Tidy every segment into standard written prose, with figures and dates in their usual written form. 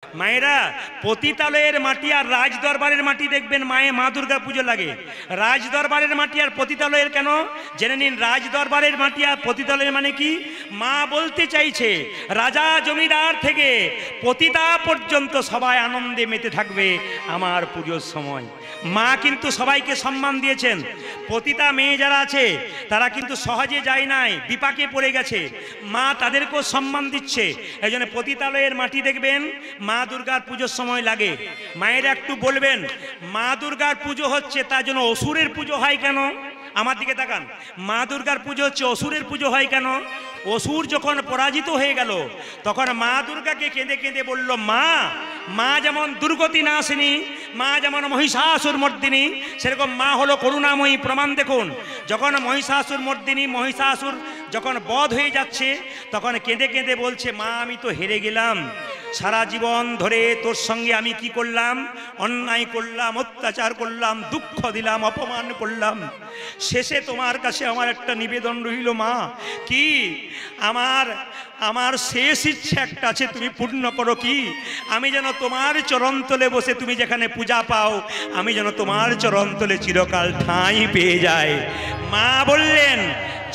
মায়েরা পতিতালয়ের মাটি আর রাজ দরবারের মাটি দেখবেন মা দুর্গার পুজো লাগে। রাজ দরবারের মাটি আর পতিতালয়ের কেন জেনে নিন। রাজ দরবারের মাটি আর পতিতালয়ের মানে কি? মা বলতে চাইছে রাজা জমিদার থেকে পতিতা পর্যন্ত সবাই আনন্দে মেতে থাকবে আমার পুজোর সময়। মা কিন্তু সবাইকে সম্মান দিয়েছেন। পতিতা মেয়ে যারা আছে তারা কিন্তু সহজে যায় নাই, বিপাকে পড়ে গেছে, মা তাদেরকেও সম্মান দিচ্ছে। এই জন্য পতিতালয়ের মাটি দেখবেন মা দুর্গার পুজোর সময় লাগে। মায়েরা একটু বলবেন মা দুর্গার পুজো হচ্ছে তার জন্য অসুরের পুজো হয় কেন? আমার দিকে তাকান। মা দুর্গার পুজো হচ্ছে অসুরের পুজো হয় কেন? অসুর যখন পরাজিত হয়ে গেল তখন মা দুর্গাকে কেঁদে কেঁদে বলল মা, মা যেমন দুর্গতি নাশিনী, মা যেমন মহিষাসুর মর্দিনী, সেরকম মা হলো করুণাময়ী। প্রমাণ দেখুন, যখন মহিষাসুর মর্দিনী মহিষাসুর যখন বধ হয়ে যাচ্ছে তখন কেঁদে কেঁদে বলছে মা আমি তো হেরে গেলাম, সারা জীবন ধরে তোর সঙ্গে আমি কি করলাম? অন্যায় করলাম, অত্যাচার করলাম, দুঃখ দিলাম, অপমান করলাম। শেষে তোমার কাছে আমার একটা নিবেদন রইল মা, কি আমার শেষ ইচ্ছা একটা আছে, তুমি পূর্ণ করো। কি? আমি যেন তোমার চরণতলে বসে তুমি যেখানে পূজা পাও আমি যেন তোমার চরণতলে চিরকাল ঠাঁই পেয়ে যাই। মা বললেন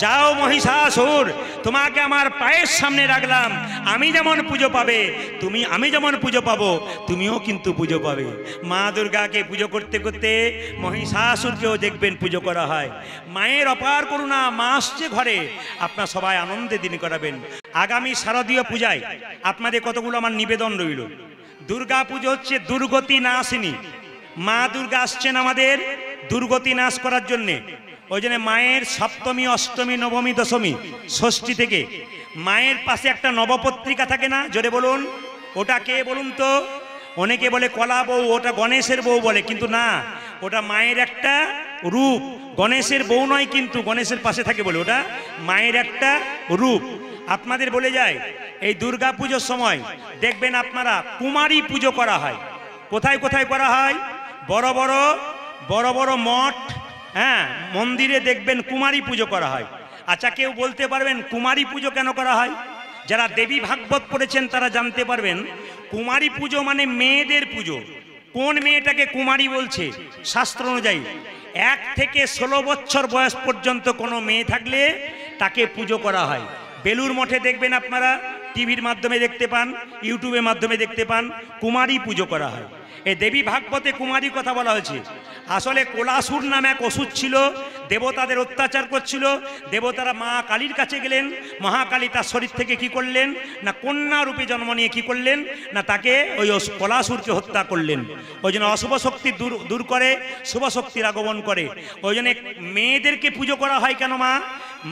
যাও মহিষাসুর, তোমাকে আমার পায়ের সামনে রাখলাম, আমি যেমন পুজো পাবে তুমি, আমি যেমন পুজো পাবো তুমিও কিন্তু পুজো পাবে। মা দুর্গাকে পুজো করতে করতে মহিষাসুরকেও দেখবেন পুজো করা হয়। মায়ের অপার করুণা, মা আসছে ঘরে, আপনারা সবাই আনন্দে দিন করাবেন। আগামী শারদীয় পূজায় আপনাদের কতগুলো আমার নিবেদন রইল। দুর্গা পুজো হচ্ছে দুর্গতি নাশিনী। মা দুর্গা আসছেন আমাদের দুর্গতি নাশ করার জন্যে। ওই জন্য মায়ের সপ্তমী, অষ্টমী, নবমী, দশমী, ষষ্ঠী থেকে মায়ের পাশে একটা নবপত্রিকা থাকে না? জোরে বলুন, ওটা কে বলুন তো? অনেকে বলে কলা বউ, ওটা গণেশের বউ বলে, কিন্তু না, ওটা মায়ের একটা রূপ। গণেশের বউ নয়, কিন্তু গণেশের পাশে থাকে বলে ওটা মায়ের একটা রূপ। আপনাদের বলে যায় এই দুর্গা পুজোর সময় দেখবেন আপনারা কুমারী পুজো করা হয়। কোথায় কোথায় করা হয়? বড় বড় মঠ, হ্যাঁ, মন্দিরে দেখবেন কুমারী পুজো করা হয়। আচ্ছা, কেউ বলতে পারবেন কুমারী পুজো কেন করা হয়? যারা দেবী ভাগবত পড়েছেন তারা জানতে পারবেন কুমারী পুজো মানে মেয়েদের পুজো। কোন মেয়েটাকে কুমারী বলছে? শাস্ত্র অনুযায়ী 1 থেকে 16 বছর বয়স পর্যন্ত কোনো মেয়ে থাকলে তাকে পুজো করা হয়। বেলুর মঠে দেখবেন আপনারা, টিভির মাধ্যমে দেখতে পান, ইউটিউবের মাধ্যমে দেখতে পান, কুমারী পুজো করা হয়। এই দেবী ভাগবতে কুমারী কথা বলা হয়েছে। আসলে কোলাসুর নামে এক অসুর ছিল, দেবতাদের অত্যাচার করছিল। দেবতারা মা কালীর কাছে গেলেন, মহাকালী তার শরীর থেকে কি করলেন না কন্যা রূপে জন্ম নিয়ে কি করলেন না তাকে ওই কোলাসুরকে হত্যা করলেন। ওই জন্য অশুভ শক্তি দূর করে, শুভ শক্তির আগমন করে। ওই জন্য মেয়েদেরকে পুজো করা হয় কেন? মা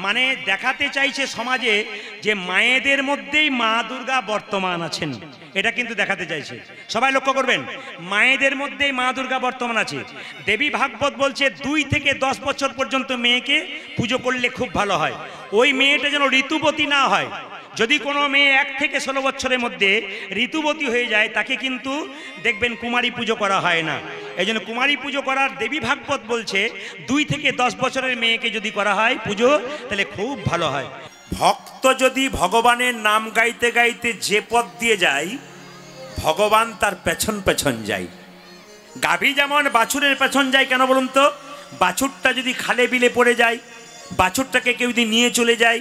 মানে দেখাতে চাইছে সমাজে যে মায়েদের মধ্যেই মা দুর্গা বর্তমান আছেন, এটা কিন্তু দেখাতে চাইছে। সবাই লক্ষ্য করবেন, মায়েদের মধ্যেই মা দুর্গা বর্তমান আছে। দেবী ভাগবত বলছে 2 থেকে 10 বছর পর্যন্ত মেয়েকে পুজো করলে খুব ভালো হয়। ওই মেয়েটা যেন ঋতুবতী না হয়। যদি কোনো মেয়ে 1 থেকে 16 বছরের মধ্যে ঋতুবতী হয়ে যায় তাকে কিন্তু দেখবেন কুমারী পুজো করা হয় না। এই জন্য কুমারী পুজো করার দেবী ভাগবত বলছে 2 থেকে 10 বছরের মেয়েকে যদি করা হয় পুজো তাহলে খুব ভালো হয়। ভক্ত যদি ভগবানের নাম গাইতে গাইতে যে পথ দিয়ে যায় ভগবান তার পেছন পেছন যায়। গাভী যেমন বাছুরের পেছন যায় কেন বলুন তো? বাছুরটা যদি খালে বিলে পড়ে যায়, বাছুরটাকে কেউ যদি নিয়ে চলে যায়,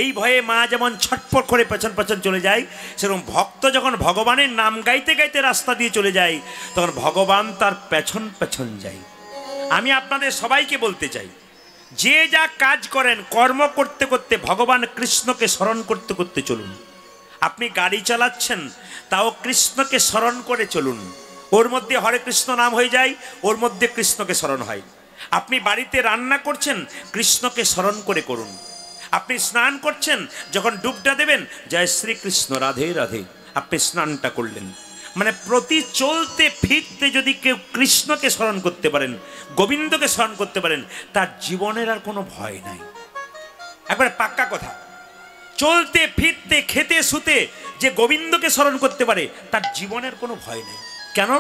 এই ভয়ে মা যেমন ছটফট করে পেছন পেছন চলে যায়, সেরকম ভক্ত যখন ভগবানের নাম গাইতে গাইতে রাস্তা দিয়ে চলে যায় তখন ভগবান তার পেছন পেছন যায়। আমি আপনাদের সবাইকে বলতে চাই, যে যা কাজ করেন কর্ম করতে করতে ভগবান কৃষ্ণকে স্মরণ করতে করতে চলুন। আপনি গাড়ি চালাচ্ছেন তাও কৃষ্ণকে স্মরণ করে চলুন। ওর মধ্যে হরে কৃষ্ণ নাম হয়ে যায়, ওর মধ্যে কৃষ্ণকে স্মরণ হয়। আপনি বাড়িতে রান্না করছেন কৃষ্ণকে স্মরণ করে করুন। আপনি স্নান করছেন, যখন ডুবটা দেবেন জয় শ্রীকৃষ্ণ রাধে রাধে, আপনি স্নানটা করলেন। মানে প্রতি চলতে ফিরতে যদি কেউ কৃষ্ণকে স্মরণ করতে পারেন, গোবিন্দকে স্মরণ করতে পারেন, তার জীবনের আর কোনো ভয় নাই। একবারে পাক্কা কথা। চলতে ফিরতে খেতে শুতে যে গোবিন্দকে স্মরণ করতে পারে তার জীবনের কোনো ভয় নেই। কেন?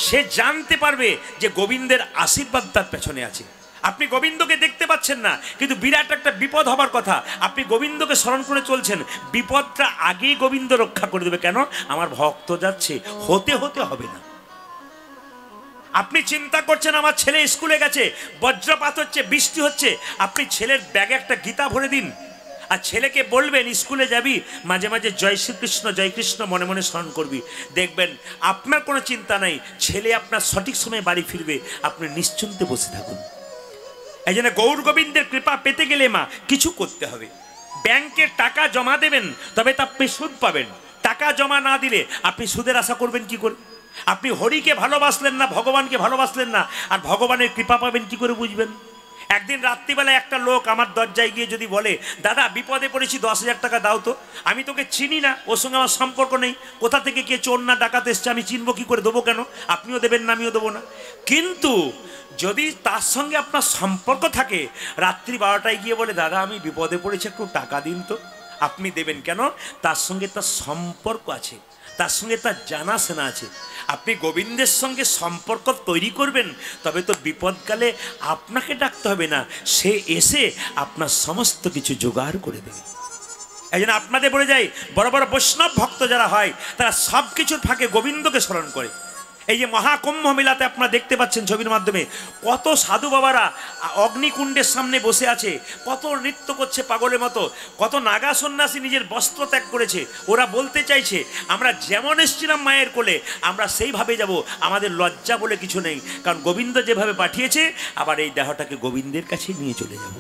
সে জানতে পারবে যে গোবিন্দের আশীর্বাদ তার পেছনে আছে। আপনি গোবিন্দকে দেখতে পাচ্ছেন না, কিন্তু বিরাট একটা বিপদ হবার কথা, আপনি গোবিন্দকে স্মরণ করে চলছেন, বিপদটা আগেই গোবিন্দ রক্ষা করে দেবে। কেন? আমার ভক্ত যাচ্ছে, হতে হতে হবে না। আপনি চিন্তা করছেন আমার ছেলে স্কুলে গেছে, বজ্রপাত হচ্ছে, বৃষ্টি হচ্ছে, আপনি ছেলের ব্যাগে একটা গীতা ভরে দিন, আর ছেলেকে বলবেন স্কুলে যাবি, মাঝে মাঝে জয় শ্রীকৃষ্ণ জয় কৃষ্ণ মনে মনে স্মরণ করবি, দেখবেন আপনার কোনো চিন্তা নাই, ছেলে আপনার সঠিক সময়ে বাড়ি ফিরবে, আপনি নিশ্চিন্তে বসে থাকুন। এই জন্য গৌর গোবিন্দের কৃপা পেতে গেলে মা কিছু করতে হবে। ব্যাংকে টাকা জমা দেবেন, তবে তা আপনি সুদ পাবেন। টাকা জমা না দিলে আপনি সুদের আশা করবেন কি করে? আপনি হরিকে ভালোবাসলেন না, ভগবানকে ভালোবাসলেন না, আর ভগবানের কৃপা পাবেন কি করে বুঝবেন? একদিন রাত্রিবেলায় একটা লোক আমার দরজায় গিয়ে যদি বলে, দাদা বিপদে পড়েছি, 10,000 টাকা দাও তো, আমি তোকে চিনি না, ওর সঙ্গে আমার সম্পর্ক নেই, কোথা থেকে কে চোর না ডাকাত এসছে আমি চিনবো কি করে, দেবো কেন? আপনিও দেবেন না, আমিও দেবো না। কিন্তু যদি তার সঙ্গে আপনার সম্পর্ক থাকে, রাত্রি 12টায় গিয়ে বলে, দাদা আমি বিপদে পড়েছি, একটু টাকা দিন তো, আপনি দেবেন কেন? তার সঙ্গে তার সম্পর্ক আছে, তার সঙ্গে তার জানাশোনা আছে। আপনি গোবিন্দের সঙ্গে সম্পর্ক তৈরি করবেন, তবে তো বিপদকালে আপনাকে ডাকতে হবে না, সে এসে আপনার সমস্ত কিছু জোগাড় করে দেবে। এই জন্য আপনাদের বলে যাই, বড় বড় বৈষ্ণব ভক্ত যারা হয়, তারা সব কিছুর ফাঁকে গোবিন্দকে স্মরণ করে। এই যে মহাকুম্ভ মেলাতে আপনারা দেখতে পাচ্ছেন ছবির মাধ্যমে, কত সাধু বাবারা অগ্নিকুণ্ডের সামনে বসে আছে, কত নৃত্য করছে পাগলের মতো, কত নাগা সন্ন্যাসী নিজের বস্ত্র ত্যাগ করেছে। ওরা বলতে চাইছে আমরা যেমন এসেছিলাম মায়ের কোলে, আমরা সেইভাবে যাব, আমাদের লজ্জা বলে কিছু নেই, কারণ গোবিন্দ যেভাবে পাঠিয়েছে, আবার এই দেহটাকে গোবিন্দের কাছে নিয়ে চলে যাব।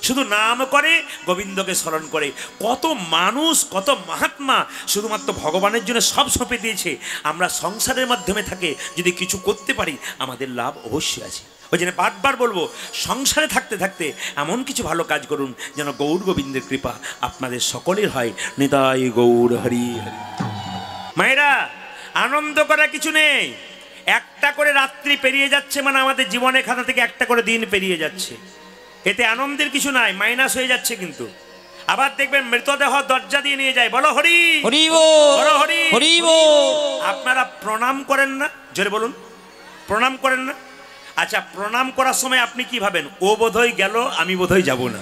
শুধু নাম করে, গোবিন্দকে স্মরণ করে। কত মানুষ, কত মহাত্মা শুধুমাত্র ভগবানের জন্য সব সঁপে দিয়েছে। আমরা সংসারের মাধ্যমে থাকে যদি কিছু করতে পারি, আমাদের লাভ অবশ্যই আছে। ওই জন্য বারবার বলবো, সংসারে থাকতে থাকতে এমন কিছু ভালো কাজ করুন যেন গৌর গোবিন্দের কৃপা আপনাদের সকলের হয়। নিতাই গৌর হরি হরি। মায়েরা, আনন্দ করা কিছু নেই, একটা করে রাত্রি পেরিয়ে যাচ্ছে, মানে আমাদের জীবনের খাতা থেকে একটা করে দিন পেরিয়ে যাচ্ছে, এতে আনন্দের কিছু নাই, মাইনাস হয়ে যাচ্ছে। কিন্তু আবার দেখবেন মৃতদেহ দরজা দিয়ে নিয়ে যায়, বলো হরি হরি বলো হরি হরি। আপনারা প্রণাম করেন না? জোরে বলুন, প্রণাম করেন না? আচ্ছা, প্রণাম করার সময় আপনি কি ভাবেন? ও বোধহয় গেল, আমি বোধহয় যাব না।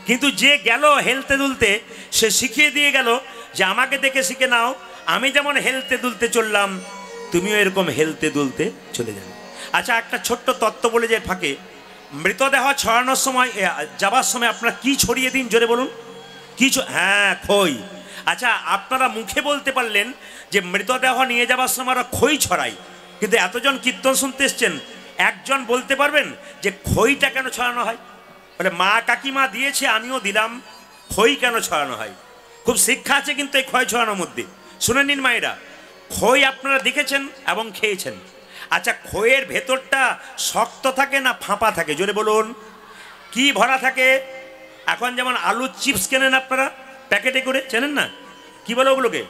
কিন্তু যে গেল হেলতে দুলতে, সে শিখিয়ে দিয়ে গেল যে আমাকে দেখে শিখে নাও, আমি যেমন হেলতে দুলতে চললাম, তুমিও এরকম হেলতে দুলতে চলে যাবে। আচ্ছা, একটা ছোট্ট তত্ত্ব বলে যে ফাঁকে, মৃতদেহ ছড়ানোর সময়, যাবার সময় আপনারা কি ছড়িয়ে দিন? জোরে বলুন, কি? হ্যাঁ, খই। আচ্ছা, আপনারা মুখে বলতে পারলেন যে মৃতদেহ নিয়ে যাবার সময় আমরা খই ছড়াই, কিন্তু এতজন কীর্তন শুনতে এসছেন, একজন বলতে পারবেন যে খইটা কেন ছড়ানো হয়? বলে মা কাকিমা দিয়েছে, আমিও দিলাম, খই কেন ছড়ানো হয়? খুব শিক্ষা আছে কিন্তু এই খই ছড়ানোর মধ্যে। শুনে নিন মায়েরা, খই আপনারা দেখেছেন এবং খেয়েছেন। আচ্ছা, খইয়ের ভেতরটা শক্ত থাকে না ফাঁপা থাকে? জোরে বলুন, কি ভরা থাকে? এখন যেমন আলুর চিপস কেনেন আপনারা প্যাকেটে করে, চেনেন না? কি বলে ওগুলোকে?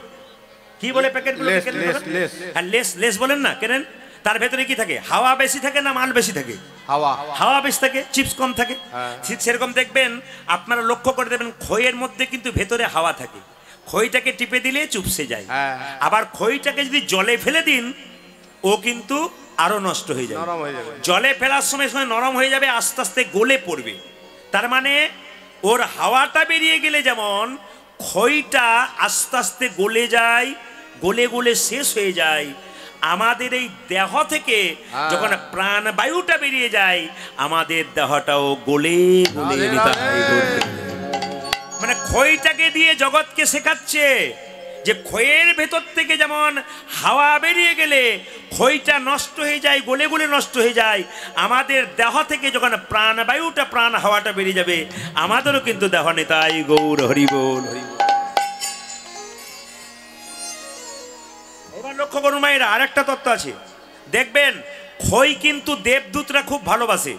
কি বলে প্যাকেটগুলো? হ্যাঁ, লেস, লেস বলেন না, কেনেন। তার ভেতরে কি থাকে? হাওয়া বেশি থাকে না মাল বেশি থাকে? হাওয়া বেশি থাকে, চিপস কম থাকে। ঠিক সেরকম দেখবেন, আপনারা লক্ষ্য করে দেবেন, খইয়ের মধ্যে কিন্তু ভেতরে হাওয়া থাকে। খইটাকে টিপে দিলে চুপসে যায়। আবার খইটাকে যদি জলে ফেলে দিন, ও কিন্তু আরো নষ্ট হয়ে যাবে। জলে ফেলার সময় সময় নরম হয়ে যাবে, আস্তে আস্তে গলে পড়বে। তার মানে ওর হাওয়াটা বেরিয়ে গেলে যেমন খইটা আস্তে আস্তে গলে যায়, গলে গলে শেষ হয়ে যায়, আমাদের এই দেহ থেকে যখন প্রাণবায়ুটা বেরিয়ে যায়, আমাদের দেহটাও গলে গলে, মানে খইটাকে দিয়ে জগৎকে শেখাচ্ছে যে খইয়ের ভেতর থেকে যেমন হাওয়া বেরিয়ে গেলে খইটা নষ্ট হয়ে যায়, গলে গলে নষ্ট হয়ে যায়, আমাদের দেহ থেকে যখন প্রাণবায়ুটা, প্রাণ হাওয়াটা বেরিয়ে যাবে, আমাদেরও কিন্তু দেহ নিতাই গৌর হরি বল হরি বল। এবার লক্ষ্য করুন মায়েরা, আরেকটা তত্ত্ব আছে, দেখবেন খই কিন্তু দেবদূতরা খুব ভালোবাসে,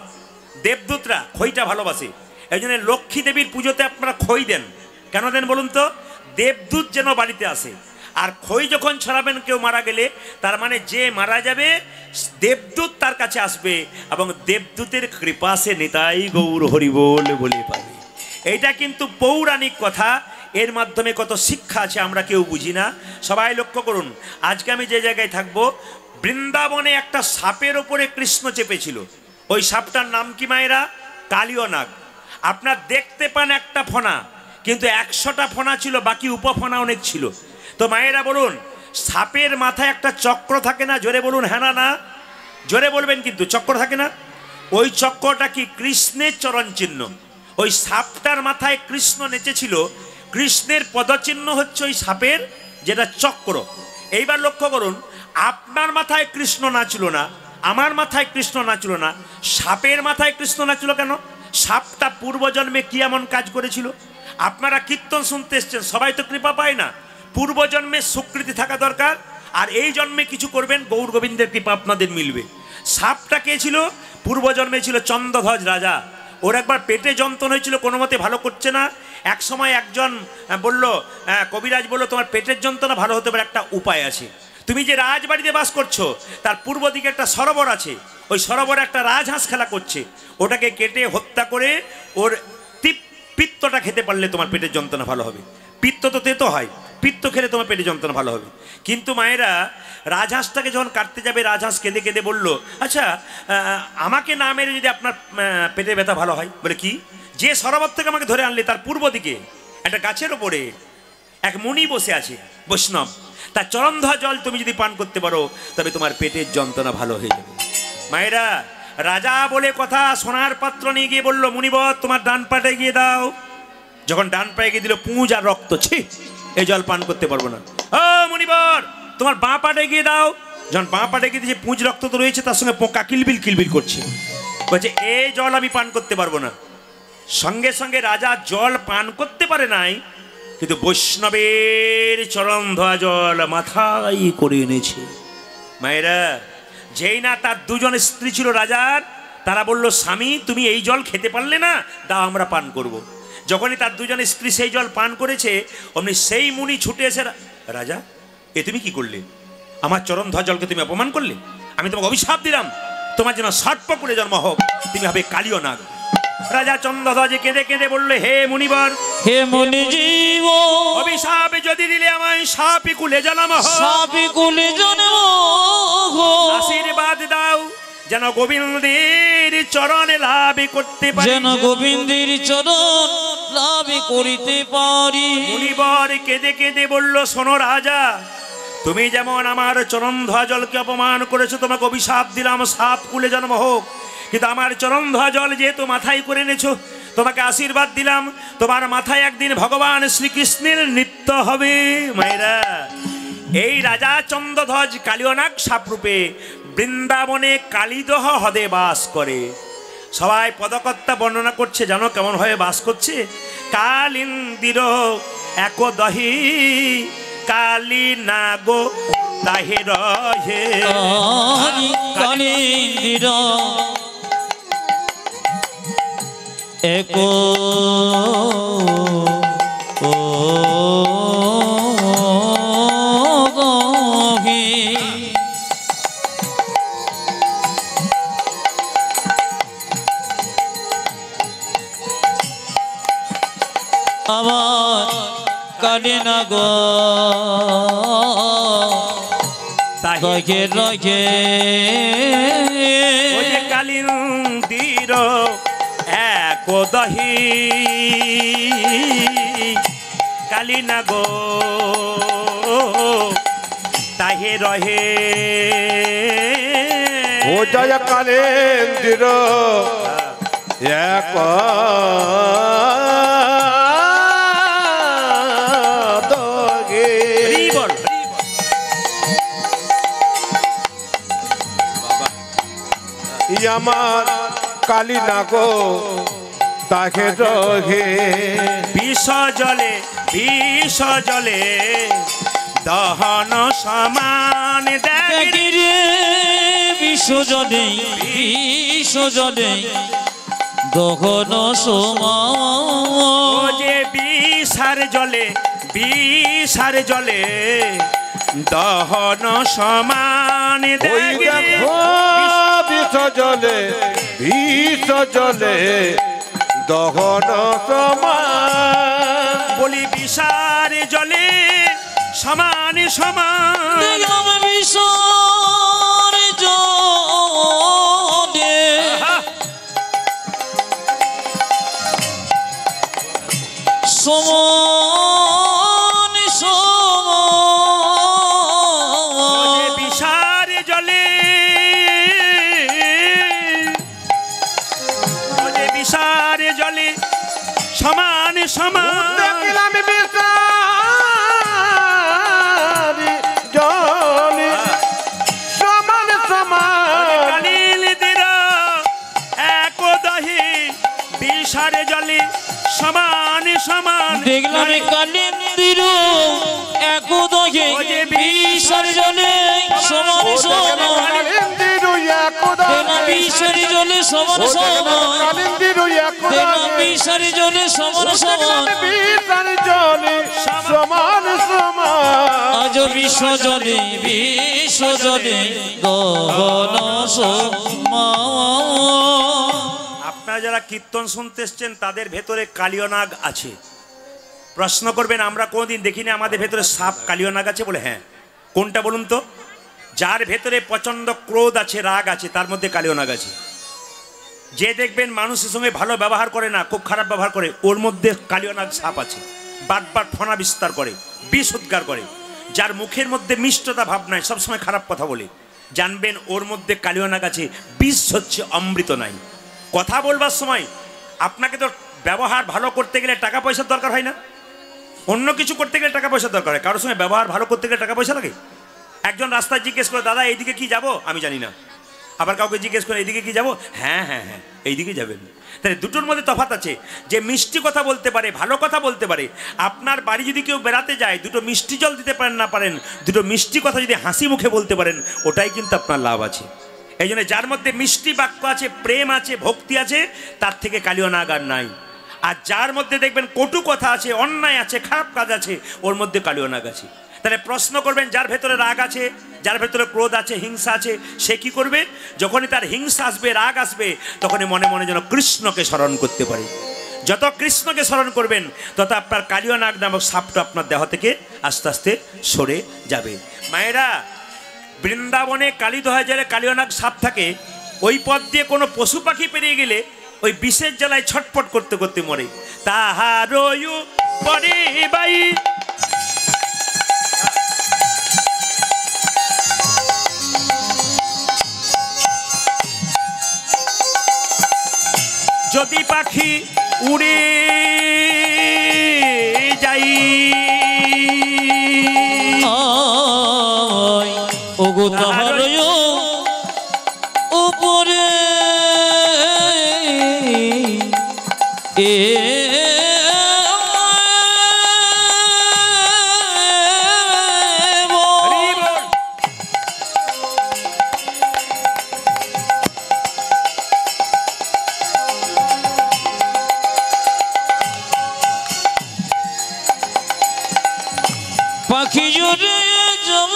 দেবদূতরা খইটা ভালোবাসে। এই জন্য লক্ষ্মী দেবীর পুজোতে আপনারা খই দেন। কেন দেন বলুন তো? দেবদূত যেন বাড়িতে আসে। আর খই যখন ছড়াবেন কেউ মারা গেলে, তার মানে যে মারা যাবে দেবদূত তার কাছে আসবে এবং দেবদূতের কৃপা সে নিতাই গৌর হরি বল বলে পাবে। এইটা কিন্তু পৌরাণিক কথা, এর মাধ্যমে কত শিক্ষা আছে আমরা কেউ বুঝি না। সবাই লক্ষ্য করুন, আজকে আমি যে জায়গায় থাকবো, বৃন্দাবনে একটা সাপের ওপরে কৃষ্ণ চেপেছিল। ওই সাপটার নাম কি মায়েরা? কালীয় নাগ। আপনার দেখতে পান একটা ফনা, কিন্তু 100টা ফনা ছিল, বাকি উপফনা অনেক ছিল। তো মায়েরা বলুন, সাপের মাথায় একটা চক্র থাকে না? জোরে বলুন হ্যাঁ না না, জোরে বলবেন কিন্তু। চক্র থাকে না? ওই চক্রটা কি? কৃষ্ণের চরণ চিহ্ন। ওই সাপটার মাথায় কৃষ্ণ নেচেছিল, কৃষ্ণের পদচিহ্ন হচ্ছে ওই সাপের যেটা চক্র। এইবার লক্ষ্য করুন, আপনার মাথায় কৃষ্ণ নাচল না, আমার মাথায় কৃষ্ণ নাচল না, সাপের মাথায় কৃষ্ণ নাচল কেন? সাপটা পূর্বজন্মে কি এমন কাজ করেছিল? আপনারা কীর্তন শুনতে এসছেন, সবাই তো কৃপা পায় না। পূর্বজন্মে স্বীকৃতি থাকা দরকার, আর এই জন্মে কিছু করবেন, গৌর গোবিন্দের কৃপা আপনাদের মিলবে। সাপটা কে ছিল? পূর্বজন্মে ছিল চন্দ্রধ্বজ রাজা। ওর একবার পেটে যন্ত্রণা হয়েছিল, কোনো মতে ভালো করছে না। এক সময় একজন বলল, কবিরাজ বলল, তোমার পেটের যন্ত্রণা ভালো হতে পারে, একটা উপায় আছে। তুমি যে রাজবাড়িতে বাস করছো, তার পূর্ব দিকে একটা সরোবর আছে, ওই সরোবরে একটা রাজহাঁস খেলা করছে, ওটাকে কেটে হত্যা করে ওর পিত্তটা খেতে পারলে তোমার পেটের যন্ত্রণা ভালো হবে। পিত্ত তো তেতো হয়, পিত্ত খেলে তোমার পেটের যন্ত্রণা ভালো হবে। কিন্তু মায়েরা, রাজহাঁসটাকে যখন কাটতে যাবে, রাজহাঁস কেঁদে কেঁদে বলল, আচ্ছা আমাকে না মেরে যদি আপনার পেটে ব্যথা ভালো হয়? বলে কি? যে সরোবর থেকে আমাকে ধরে আনলে, তার পূর্ব দিকে একটা গাছের ওপরে এক মুনি বসে আছে, বৈষ্ণব, তার চরণধোয়া জল তুমি যদি পান করতে পারো, তবে তোমার পেটের যন্ত্রণা ভালো হয়ে যাবে। মায়েরা, রাজা বলে কথা, সোনার পাত্র নিয়ে গিয়ে বলল, মুনিবর তোমার ডান পাটে গিয়ে দাও। যখন ডান পায়ে গিয়ে দিল, পুঁজ আর রক্ত, ছি, এই জল পান করতে পারবো না। ও মুনিবর তোমার বাঁ পাটে গিয়ে দাও। যখন বাঁ পাটে গিয়ে দিয়েছে, পুঁজ রক্ত তো রয়েছে, তার সঙ্গে পোকা কিলবিল কিলবিল করছে, বলছে এই জল আমি পান করতে পারবো না। সঙ্গে সঙ্গে রাজা জল পান করতে পারে নাই, কিন্তু বৈষ্ণবের চরণ ধোয়া জল মাথায় করে এনেছে। মায়েরা, যেই না তার দুজন স্ত্রী ছিল রাজার, তারা বলল, স্বামী তুমি এই জল খেতে পারলে না, দাও আমরা পান করব। যখনই তার দুজন স্ত্রী সেই জল পান করেছে, অমনি সেই মুনি ছুটে এসে, রাজা এ তুমি কি করলে? আমার চরণ ধোয়া জলকে তুমি অপমান করলে। আমি তোমাকে অভিশাপ দিলাম, তোমার যেন সর্পকুলে জন্ম হোক, তুমি হবে কালীয় নাগ। রাজা চন্দ্রধ্বজে কেঁদে কেঁদে বললে, হে মুনিবর, হে মুনিজীব, অভিশাপ যদি দিলে আমায় সাপি কুলে জন্ম হোক, সাপি কুলে জন্ম হোক, আশীর্বাদ দাও যেন গোবিন্দের চরণে লাভ করতে পারি, যেন গোবিন্দের চরণ লাভ করিতে পারি। মুনিবর কেঁদে কেঁদে বলল, শোনো রাজা, তুমি যেমন আমার চরণ ধোয়া জলকে অপমান করেছো, তোমাকে অভিশাপ দিলাম সাপ কুলে জন্ম হোক, কিন্তু আমার চরণ ধোয়া জল যেহেতু মাথায় করে এনেছো, তোমাকে আশীর্বাদ দিলাম, তোমার মাথায় একদিন ভগবান শ্রীকৃষ্ণের নৃত্য হবে। মায়েরা, এই রাজা চন্দ্রধ্বজ কালীয়নাগ সাপরূপে বৃন্দাবনে কালীদহ হ্রদে বাস করে। সবাই পদকর্তা বর্ণনা করছে, জানো কেমন হয়ে বাস করছে? কালিন্দির একদহি কালী নাগো তাহে রহে, কালিন্দির এক আমার কালী নাগ তাহে রহে, কালিন্দির একদহি কালী নাগো তাহে রহে, ও জয় কালেন্দির এক আমার কালী নাগো তাকে রহে, বিষ জলে দহন সমান দেখি রে, বিষ জলে দহন সমান, যে বিষার জলে দহন সমান দেখি, বিষ জলে দহন সমান, বলি বিষার জলে সমান সমান, বিষর জলে জলে ওরে বিষার জলে সমান সমান দেখিলাম বিষার জলে সমান সমান কালিল তীর এক দহে বিষার জলে সমান সমান দেখলাম কালিন্দির একদয়ে বিষার জলে সমান সমান দেখলাম বিষার জলে সমান সমান দেখলাম বিষার জলে সমান সমান সমান সমান আজ বিশ্ব জলে গগন সমান। আপনারা যারা কীর্তন শুনতে এসছেন তাদের ভেতরে কালিয়নাগ আছে। প্রশ্ন করবেন আমরা কোনোদিন দেখিনি আমাদের ভেতরে সাপ কালিয়নাগ আছে বলে? হ্যাঁ। কোনটা বলুন তো? যার ভেতরে প্রচণ্ড ক্রোধ আছে, রাগ আছে, তার মধ্যে কালিয়নাগ আছে। যে দেখবেন মানুষের সঙ্গে ভালো ব্যবহার করে না, খুব খারাপ ব্যবহার করে, ওর মধ্যে কালিয়নাগ সাপ আছে। বারবার ফনা বিস্তার করে, বিষ উদ্গার করে। যার মুখের মধ্যে মিষ্টতা ভাব নাই, সবসময় খারাপ কথা বলে, জানবেন ওর মধ্যে কালিয়নাগ আছে। বিষ হচ্ছে অমৃত নাই। কথা বলবার সময় আপনাকে তো ব্যবহার ভালো করতে গেলে টাকা পয়সার দরকার হয় না? অন্য কিছু করতে গেলে টাকা পয়সার দরকার হয়, কারোর সঙ্গে ব্যবহার ভালো করতে গেলে টাকা পয়সা লাগে? একজন রাস্তায় জিজ্ঞেস করে, দাদা এইদিকে কি যাব? আমি জানি না। আবার কাউকে জিজ্ঞেস করে, এইদিকে কি যাব? হ্যাঁ হ্যাঁ হ্যাঁ, এইদিকে যাবেন। তাহলে দুটোর মধ্যে তফাৎ আছে। যে মিষ্টি কথা বলতে পারে, ভালো কথা বলতে পারে, আপনার বাড়ি যদি কেউ বেড়াতে যায়, দুটো মিষ্টি জল দিতে পারেন না পারেন, দুটো মিষ্টি কথা যদি হাসি মুখে বলতে পারেন, ওটাই কিন্তু আপনার লাভ আছে। এই জন্য যার মধ্যে মিষ্টি বাক্য আছে, প্রেম আছে, ভক্তি আছে, তার থেকে কালিয়নাগ আর নাই। আর যার মধ্যে দেখবেন কটু কথা আছে, অন্যায় আছে, খারাপ কাজ আছে, ওর মধ্যে কালিয়নাগ আছে। তাহলে প্রশ্ন করবেন, যার ভেতরে রাগ আছে, যার ভেতরে ক্রোধ আছে, হিংসা আছে, সে কি করবে? যখনই তার হিংসা আসবে, রাগ আসবে, তখনই মনে মনে যেন কৃষ্ণকে স্মরণ করতে পারে। যত কৃষ্ণকে স্মরণ করবেন, তত আপনার কালিয়নাগ নামক সাপটা আপনার দেহ থেকে আস্তে আস্তে সরে যাবে। মায়েরা, বৃন্দাবনে কালীদহে জেলে কালিয়নাগ সাপ থাকে। ওই পথ দিয়ে কোনো পশু পাখি পেরিয়ে গেলে ওই বিষের জ্বালায় ছটপট করতে করতে মরে। তাহারয়ু পরে বাই যদি পাখি উড়ে যাই ওগো তাহার উপরে পাখি জুড়ে যাব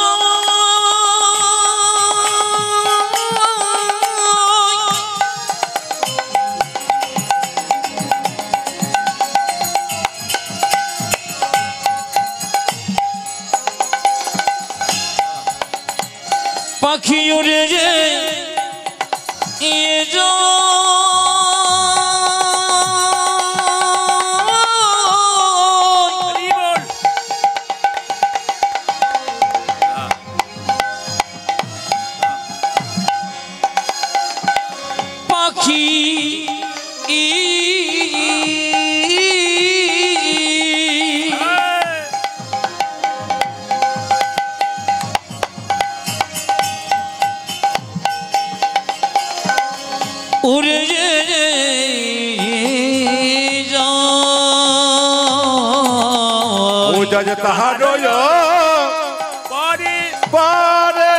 পাখি উড়ে যে পাখি উড়ে যা তাহার পরে পরে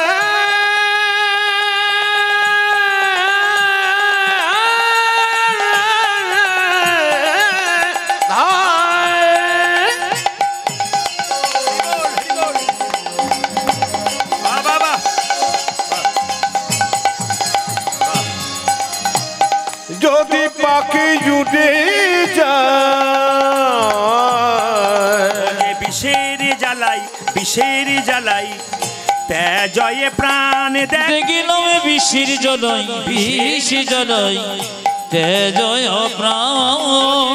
যদি পাখি জুটে যায় বিষের জ্বালাই, বিষের জ্বালাই তেজয়ে প্রাণ দেখিলাম বিষের জ্বালাই, বিষ জ্বালাই তেজয় প্রাণ।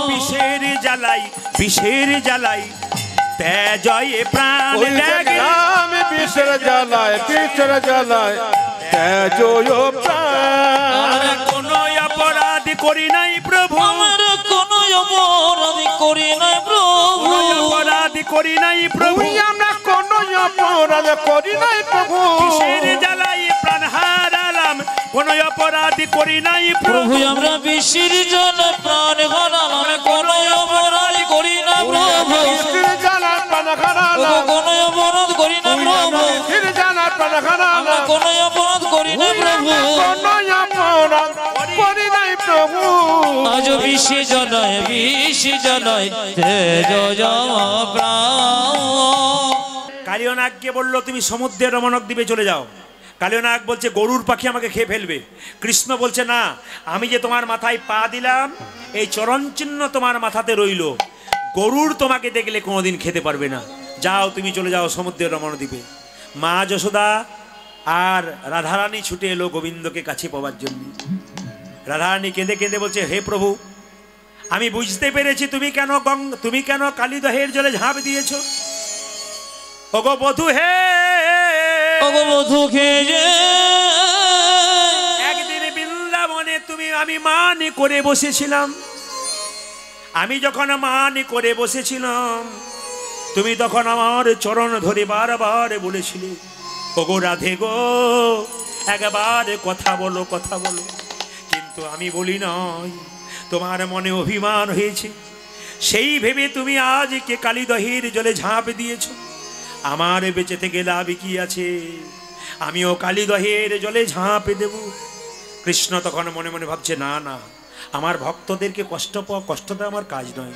বিষের জ্বালাই, বিষের জ্বালাই তে জয়ে প্রাণ ওই যে ত্যাগে নাম বিষের জ্বালায় তেজয় প্রাণ। কোন অপরাধ করি নাই প্রভু, আমার কোনো অপরাধ করি নাই প্রভু, অপরাধ করি নাই প্রভু, ওই আমরা কোন অপরাধ করি নাই প্রভু। কিসের জ্বালাই প্রাণ হারালাম, কোন অপরাধ করি নাই প্রভু প্রভু। আমরা বিশ্বের জন্য প্রাণ হারালাম, কোনো অপরাধ করি না প্রভু, বিষের জ্বালায় প্রাণ হারালাম, কোনো অপরাধ করি না প্রভু, বিষের জ্বালায় প্রাণ হারালাম, কোনো অপরাধ করি না প্রভু, কোন অপরাধ করি নাই প্রভু। আজ বিশ্বে জনায় তেজ প্রাণ। কালিয়নাগকে বললো তুমি সমুদ্রের রমণক দ্বীপে চলে যাও। কালিয়নাগ বলছে গরুর পাখি আমাকে খেয়ে ফেলবে। কৃষ্ণ বলছে না, আমি যে তোমার মাথায় পা দিলাম এই চরণ চিহ্ন তোমার মাথাতে রইল, গরুর তোমাকে দেখলে কোনোদিন খেতে পারবে না। যাও তুমি চলে যাও সমুদ্রের রমণ দ্বীপে। মা যশোদা আর রাধারানী ছুটে এলো গোবিন্দকে কাছে পাওয়ার জন্য। রাধারানী কেঁদে কেঁদে বলছে হে প্রভু, আমি বুঝতে পেরেছি তুমি কেন কালিদহের জলে ঝাঁপ দিয়েছো। ওগো বধূ হে, ওগো বধূ খেয়ে একদিন বৃন্দাবনে আমি মান করে বসেছিলাম। আমি যখন মান করে বসেছিলাম তুমি তখন আমার চরণ ধরে বারবার বলেছিলে ওগো রাধে গো একবার কথা বলো কথা বলো। কিন্তু আমি বলি নয়, তোমার মনে অভিমান হয়েছে, সেই ভেবে তুমি আজকে কালিদহের জলে ঝাঁপ দিয়েছো। আমার বেঁচে থেকে লাভ কি আছে, আমিও কালিদহের জলে ঝাঁপ দেব। কৃষ্ণ তখন মনে মনে ভাবছে না না, আমার ভক্তদেরকে কষ্ট দেওয়া আমার কাজ নয়।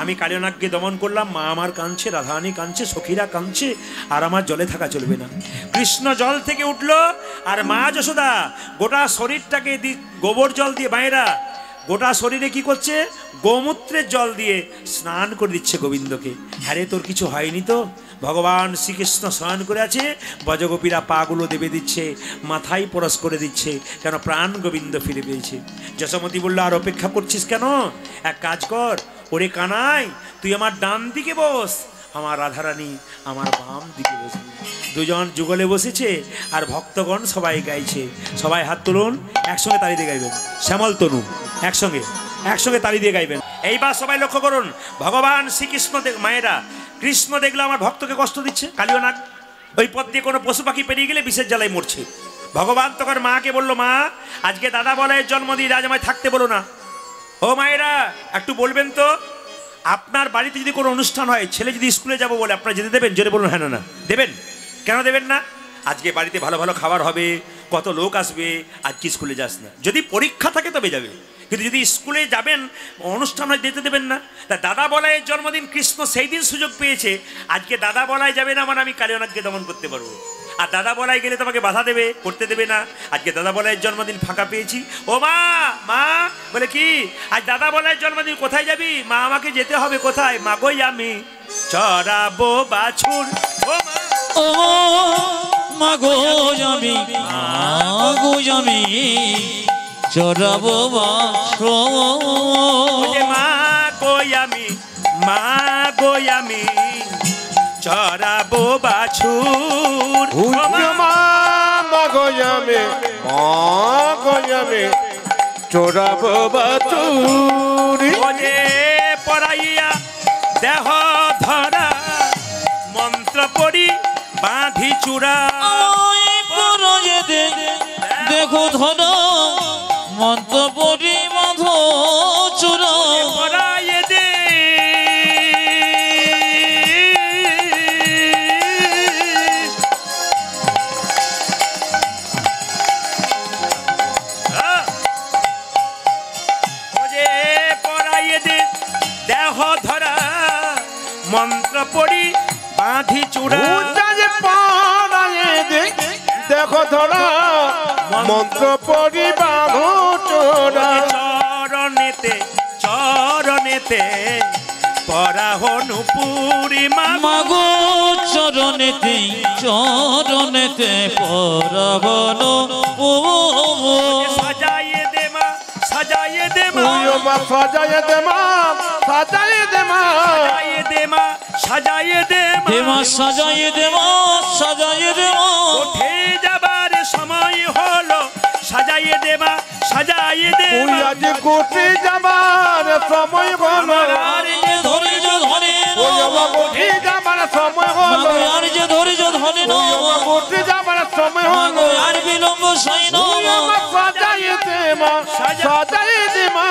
আমি কালিয়নাগকে দমন করলাম, মা আমার কাঁদছে, রাধারানী কাঁদছে, সখীরা কাঁদছে, আর আমার জলে থাকা চলবে না। কৃষ্ণ জল থেকে উঠলো আর মা যশোদা গোটা শরীরটাকে গোবর জল দিয়ে মায়েরা গোটা শরীরে কি করছে, গোমূত্রের জল দিয়ে স্নান করে দিচ্ছে গোবিন্দকে। হ্যাঁ তোর কিছু হয়নি তো? ভগবান শ্রীকৃষ্ণ স্নান করে আছে, ব্রজগোপীরা পাগুলো দেবে দিচ্ছে, মাথায় পরশ করে দিচ্ছে, কেন প্রাণ গোবিন্দ ফিরে পেয়েছে। যশোমতী বললো আর অপেক্ষা করছিস কেন, এক কাজ কর, ওরে কানাই তুই আমার ডান দিকে বস, আমার রাধারানী আমার বাম দিকে বসবি। দুজন যুগলে বসেছে আর ভক্তগণ সবাই গাইছে। সবাই হাত তুলুন, একসঙ্গে তালি দিয়ে গাইবেন, শ্যামল তনু একসঙ্গে তালি দিয়ে গাইবেন। এইবার সবাই লক্ষ্য করুন, ভগবান শ্রীকৃষ্ণ মায়েরা কৃষ্ণ দেখলো আমার ভক্তকে কষ্ট দিচ্ছে, কালিয়নাগ ওই পথ দিয়ে কোনো পশু পাখি পেরিয়ে গেলে বিষের জ্বালায় মরছে। ভগবান তখন মাকে বললো, মা আজকে দাদা বলাইয়ের জন্মদিন, আজ আমায় থাকতে বলো না। ও মায়েরা একটু বলবেন তো, আপনার বাড়িতে যদি কোনো অনুষ্ঠান হয়, ছেলে যদি স্কুলে যাবো বলে আপনারা যেতে দেবেন? জোরে বলুন হ্যাঁ না দেবেন। কেন দেবেন না? আজকে বাড়িতে ভালো ভালো খাবার হবে, কত লোক আসবে, আজকে স্কুলে যাস না। যদি পরীক্ষা থাকে তবে যাবে, কিন্তু যদি স্কুলে যাবেন অনুষ্ঠান হয় যেতে দেবেন না। তা দাদা বলাইয়ের জন্মদিন, কৃষ্ণ সেই দিন সুযোগ পেয়েছে, আজকে দাদা বলাই যাবে না মানে আমি কালিয়নাগকে দমন করতে পারবো। আর দাদা বলাই গেলে তোমাকে বাধা দেবে, করতে দেবে না। আজকে দাদা বলাইয়ের জন্মদিন ফাঁকা পেয়েছি। ও মা মা বলে কি আজ দাদা বলাইয়ের জন্মদিন, কোথায় যাবি? মা আমাকে যেতে হবে। কোথায়? মা গই আমি চড়াবো বাছুর। ও মা, ও মাগো আমি চড়াবো ওরে মা গই আমি চড়াবো বাছুর। ও মা, গয়ামে চোরাবো বাছুরি। ওরে পড়াইয়া দেহ ধরা মন্ত্র পড়ি বাঁধি চূড়া। দেখো ধরা মন্ত্র পড়ি বাঁধো চূড়া। পড়াইয়ে দে দেহ ধরা মন্ত্র পড়ি বাঁধি চূড়া। দেখো ধরা মন্ত্র পড়ি বাঁধো চোরা। চরণেতে পরাহনুপুরি মাগো চরণেতে পরাহন। সাজাইয়ে দে মা, সাজাইয়ে দে মা, এবার সাজাইয়ে দে মা, সাজাইয়ে দে মা, সাজাইয়ে দে মা, সাজাইয়ে দে মা, দেমা সাজাইয়ে দেমা সাজাইয়ে দেমা উঠে যাবার সময় হলো, সাজাইয়ে দে মা, সাজাইয়ে দে তুই মা, আজ কোটি যাবার সময় হলো, আর যে ধৈর্য ধরে ওই বাবা কোটি যাবার সময় হলো, আর যে ধৈর্য ধরে না ওই বাবা কোটি যাবার সময় হলো, আর বিলম্ব সই না তুই আমার সাজাইয়ে দে মা, সাজাইয়ে দে মা,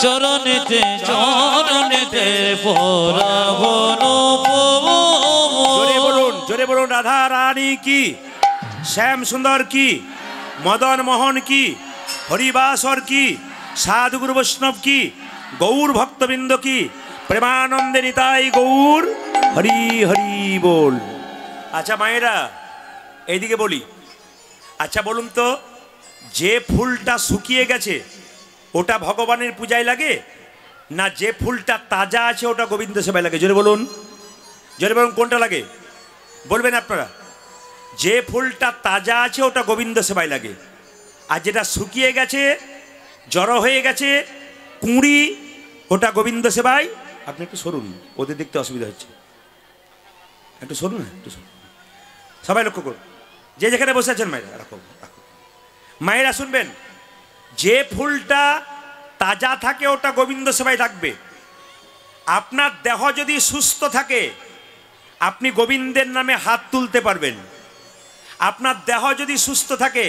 চরণেতে চরণেতে পরাবন জোরে বলুন, জোরে বলুন। রাধা রানী কি, শ্যাম সুন্দর কি, মদন মোহন কি, হরিবাসর কি, সাধুগুরু বৈষ্ণব কি, গৌর ভক্তবৃন্দ কি, প্রেমানন্দে নিতাই গৌর হরি হরি বল। আচ্ছা মায়েরা এইদিকে বলি, আচ্ছা বলুন তো, যে ফুলটা শুকিয়ে গেছে ওটা ভগবানের পূজায় লাগে, না যে ফুলটা তাজা আছে ওটা গোবিন্দ সেবায় লাগে? জোরে বলুন, জোরে বলুন, কোনটা লাগে বলবেন আপনারা? যে ফুলটা তাজা আছে ওটা গোবিন্দ সেবায় লাগে, আর যেটা শুকিয়ে গেছে, জড়ো হয়ে গেছে, কুঁড়ি, ওটা গোবিন্দ সেবায়। আপনি একটু সরুন, ওদের দেখতে অসুবিধা হচ্ছে, একটু সরুন না, একটু সরুন, সবাই লক্ষ্য করুন, যে যেখানে বসে আছেন মায়েরা রাখো, মায়েরা শুনবেন, যে ফুলটা তাজা থাকে ওটা গোবিন্দ সেবায় থাকবে। আপনার দেহ যদি সুস্থ থাকে আপনি গোবিন্দের নামে হাত তুলতে পারবেন। আপনার দেহ যদি সুস্থ থাকে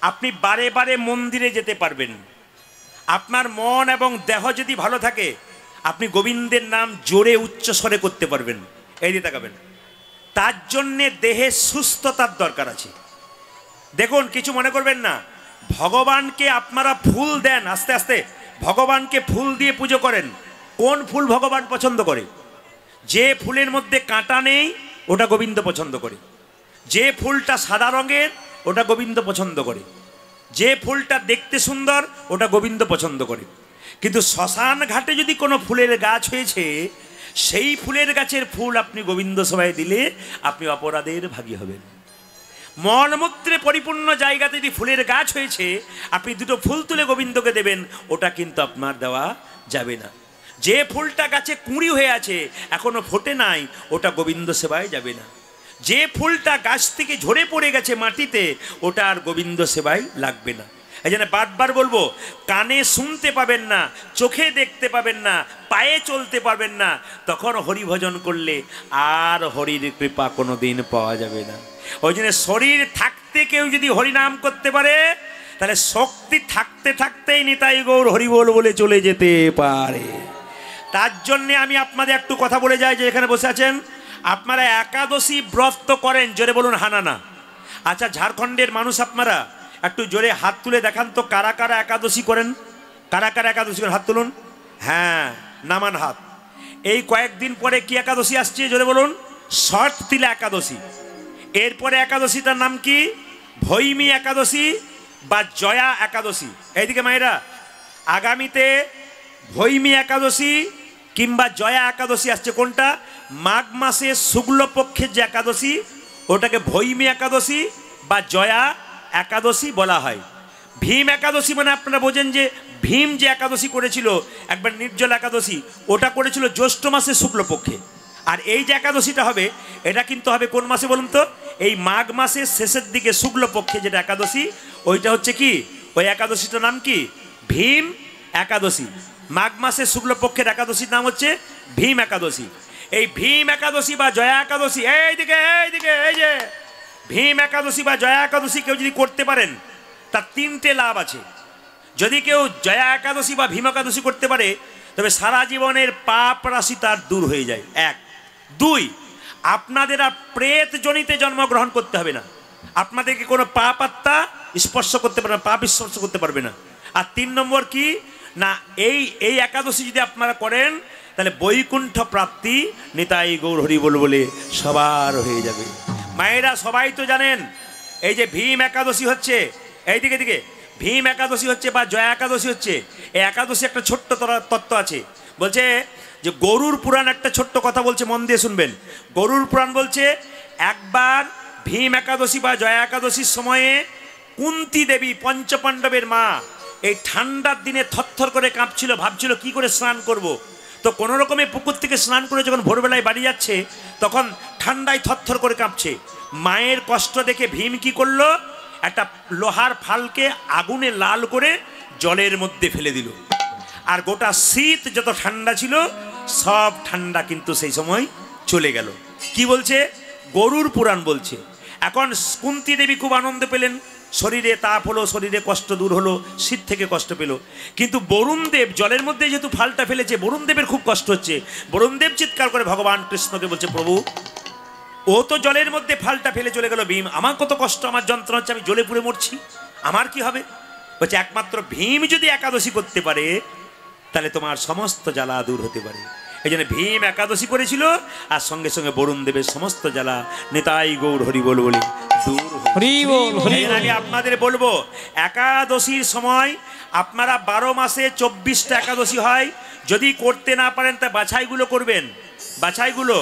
আপনি বারে বারে মন্দিরে যেতে পারবেন। আপনার মন এবং দেহ যদি ভালো থাকে আপনি গোবিন্দের নাম জোরে উচ্চস্বরে করতে পারবেন। এই দিয়ে তাকাবেন, তার জন্যে দেহে সুস্থতার দরকার আছে। দেখুন, কিছু মনে করবেন না, ভগবানকে আপনারা ফুল দেন, আস্তে আস্তে ভগবানকে ফুল দিয়ে পুজো করেন। কোন ফুল ভগবান পছন্দ করে? যে ফুলের মধ্যে কাঁটা নেই ওটা গোবিন্দ পছন্দ করে। যে ফুলটা সাদা রঙের ওটা গোবিন্দ পছন্দ করে। যে ফুলটা দেখতে সুন্দর ওটা গোবিন্দ পছন্দ করে। কিন্তু শ্মশান ঘাটে যদি কোনো ফুলের গাছ হয়েছে, সেই ফুলের গাছের ফুল আপনি গোবিন্দ সভায় দিলে আপনি অপরাধের ভাগী হবেন। মলমূত্রে পরিপূর্ণ জায়গাতে যদি ফুলের গাছ হয়েছে, আপনি দুটো ফুল তুলে গোবিন্দকে দেবেন, ওটা কিন্তু আপনার দেওয়া যাবে না। যে ফুলটা গাছে কুঁড়ি হয়ে আছে, এখনো ফোটে নাই, ওটা গোবিন্দ সেবায় যাবে না। যে ফুলটা গাছ থেকে ঝরে পড়ে গেছে মাটিতে, ওটা আর গোবিন্দ সেবায় লাগবে না। এই জন্য বারবার বলবো, কানে শুনতে পাবেন না, চোখে দেখতে পাবেন না, পায়ে চলতে পারবেন না, তখন হরি ভজন করলে আর হরির কৃপা কোনো দিন পাওয়া যাবে না। ওই জন্য শরীর থাকতে কেউ যদি হরিনাম করতে পারে, তাহলে শক্তি থাকতে থাকতেই নিতাই গৌর হরি বল বলে চলে যেতে পারে। তার জন্যে আমি আপনাদের একটু কথা বলে যাই, যে এখানে বসে আছেন আপনারা একাদশী ব্রত তো করেন, জোরে বলুন হানানা। আচ্ছা, ঝাড়খণ্ডের মানুষ আপনারা একটু জোরে হাত তুলে দেখান তো, কারা কারা একাদশী করেন? কারা কারা একাদশী করেন? হাত তুলুন। হ্যাঁ, নামান হাত। এই কয়েকদিন পরে কি একাদশী আসছে জোরে বলুন? ষট তিলা একাদশী। এরপরে একাদশীটার নাম কি? ভৈমী একাদশী বা জয়া একাদশী। এইদিকে মায়েরা, আগামীতে ভৈমী একাদশী কিংবা জয়া একাদশী আসছে। কোনটা? মাঘ মাসে শুক্লপক্ষের যে একাদশী, ওটাকে ভৈমী একাদশী বা জয়া একাদশী বলা হয়। ভীম একাদশী মানে আপনারা বোঝেন যে ভীম যে একাদশী করেছিল একবার, নির্জল একাদশী, ওটা করেছিল জ্যৈষ্ঠ মাসে শুক্লপক্ষে। আর এই যে একাদশীটা হবে, এটা কিন্তু হবে কোন মাসে বলুন তো? এই মাঘ মাসের শেষের দিকে শুক্লপক্ষে যেটা একাদশী, ওইটা হচ্ছে কি, ওই একাদশীটার নাম কি? ভীম একাদশী। মাঘ মাসের শুক্লপক্ষের একাদশীর নাম হচ্ছে ভীম একাদশী। এই ভীম একাদশী বা জয়া একাদশী, এইদিকে এইদিকে, এই যে ভীম একাদশী বা জয়া একাদশী কেউ যদি করতে পারেন, তার তিনটে লাভ আছে। যদি কেউ জয়া একাদশী বা ভীম একাদশী করতে পারে, তবে সারা জীবনের পাপ রাশি তার দূর হয়ে যায়। এক। দুই, আপনাদের আর প্রেত জনিতে জন্মগ্রহণ করতে হবে না। আপনাদেরকে কোনো পাপ আত্মা স্পর্শ করতে পারবে না, পাপ স্পর্শ করতে পারবে না। আর তিন নম্বর কি না, এই একাদশী যদি আপনারা করেন, তাহলে বৈকুণ্ঠ প্রাপ্তি নিতাই গৌর হরি বল বলে সবার হয়ে যাবে। মায়েরা সবাই তো জানেন, এই যে ভীম একাদশী হচ্ছে, এইদিকে দিকে ভীম একাদশী হচ্ছে বা জয়া একাদশী হচ্ছে, এই একাদশী একটা ছোট্ট তত্ত্ব আছে। বলছে যে গরুর পুরাণ একটা ছোট্ট কথা বলছে, মন দিয়ে শুনবেন। গরুর পুরাণ বলছে, একবার ভীম একাদশী বা জয়া একাদশীর সময়ে কুন্তী দেবী, পঞ্চপাণ্ডবের মা, এই ঠান্ডার দিনে থরথর করে কাঁপছিল, ভাবছিল কি করে স্নান করব। তো কোনো রকমে পুকুর থেকে স্নান করে যখন ভোরবেলায় বাড়ি যাচ্ছে তখন ঠান্ডায় থরথর করে কাঁপছে। মায়ের কষ্ট দেখে ভীম কি করলো, একটা লোহার ফালকে আগুনে লাল করে জলের মধ্যে ফেলে দিল। আর গোটা শীত যত ঠান্ডা ছিল সব ঠান্ডা কিন্তু সেই সময় চলে গেল। কি বলছে? গরুর পুরাণ বলছে। এখন কুন্তী দেবী খুব আনন্দ পেলেন, শরীরে তাপ হলো, শরীরে কষ্ট দূর হলো, শীত থেকে কষ্ট পেল। কিন্তু বরুণদেব জলের মধ্যে যেহেতু ফালটা ফেলেছে, বরুণদেবের খুব কষ্ট হচ্ছে। বরুণদেব চিৎকার করে ভগবান কৃষ্ণকে বলছে, প্রভু ও তো জলের মধ্যে ফালটা ফেলে চলে গেল, ভীম আমার কত কষ্ট, আমার যন্ত্রণা হচ্ছে, আমি জ্বলে পুড়ে মরছি, আমার কি হবে? বলছে একমাত্র ভীম যদি একাদশী করতে পারে তাহলে তোমার সমস্ত জ্বালা দূর হতে পারে। এই জন্য ভীম একাদশী করেছিল, আর সঙ্গে সঙ্গে বরুণদেবের সমস্ত জ্বালা নিতাই গৌর হরি বল বলে দূর হয়ে। আমি আপনাদের বলবো, একাদশীর সময় আপনারা 12 মাসে 24টা একাদশী হয়, যদি করতে না পারেন তা বাছাইগুলো করবেন। বাছাইগুলো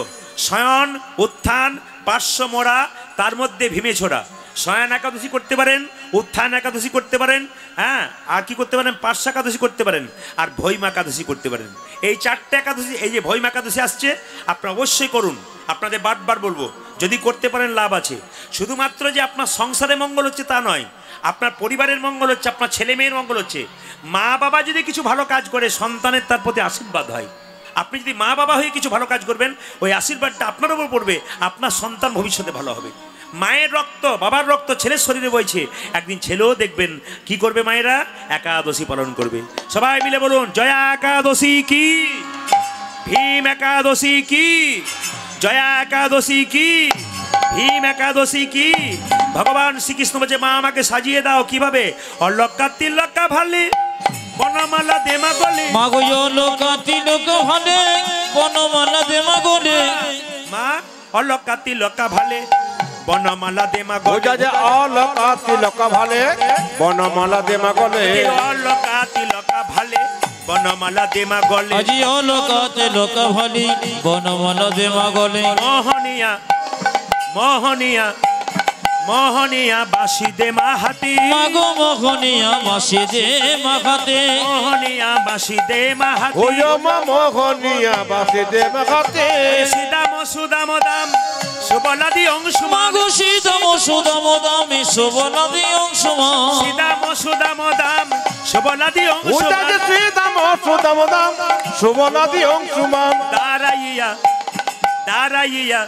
শয়ন, উত্থান, পার্শ্ব মোড়া, তার মধ্যে ভীমে ছোড়া। শয়ন একাদশী করতে পারেন, উত্থান একাদশী করতে পারেন, হ্যাঁ, আর কি করতে পারেন, পার্শ্ব একাদশী করতে পারেন, আর ভৈম একাদশী করতে পারেন। এই 4টে একাদশী, এই যে ভৈম একাদশী আসছে আপনারা অবশ্যই করুন। আপনাদের বারবার বলবো, যদি করতে পারেন লাভ আছে। শুধুমাত্র যে আপনার সংসারে মঙ্গল হচ্ছে তা নয়, আপনার পরিবারের মঙ্গল হচ্ছে, আপনার ছেলে মেয়ের মঙ্গল হচ্ছে। মা বাবা যদি কিছু ভালো কাজ করে সন্তানের তার প্রতি আশীর্বাদ হয়। আপনি যদি মা বাবা হয়ে কিছু ভালো কাজ করবেন, ওই আশীর্বাদটা আপনার উপর পড়বে, আপনার সন্তান ভবিষ্যতে ভালো হবে। মায়ের রক্ত, বাবার রক্ত ছেলের শরীরে বইছে, একদিন ছেলেও দেখবেন কি করবে, মায়েরা একাদশী পালন করবে। সবাই মিলে বলুন, জয়া একাদশী কি, ভীম একাদশী কি, জয়া একাদশী কি, ভীম একাদশী কি। ভগবান শ্রীকৃষ্ণ বলছে, মা আমাকে সাজিয়ে দাও কিভাবে, অলক্কা তিলক্কা ভালে বনমালা দেমা গলে, মাগো অলক্কা তিলক্কা ভালে বনমালা দেমা গলে, মা অলক্কা তিলক্কা ভালে বনমালা দেমা গলে, ওজা যে অলকা তিলকা ভালে বনমালা দেমা গলে, অলক্কা তিলক্কা ভালে বনমালা দেমা গলে, আজি অলক্কা তিলক্কা ভালে বনমালা দেমা গলে, মোহনিয়া মোহনিয়া মোহনিয়া বাসি দে মাহাতি, মাগো মোহনিয়া বাসি দে মাহাতে, মোহনিয়া বাসি দে মাহাতি, ওজো মা মোহনিয়া বাসে দেব খাতে, সিদাম সুদাম দাম সুবলাদি অংশুমান, মাগো সীতাম সুদাম দামে সুবলাদি অংশমান, সিদাম সুদাম দাম সুবলাদি ওজা যে অংশুমান, শ্রীদাম সুদাম দাম সুবলাদি অংশুমান, দাঁড়াইয়া দাঁড়াইয়া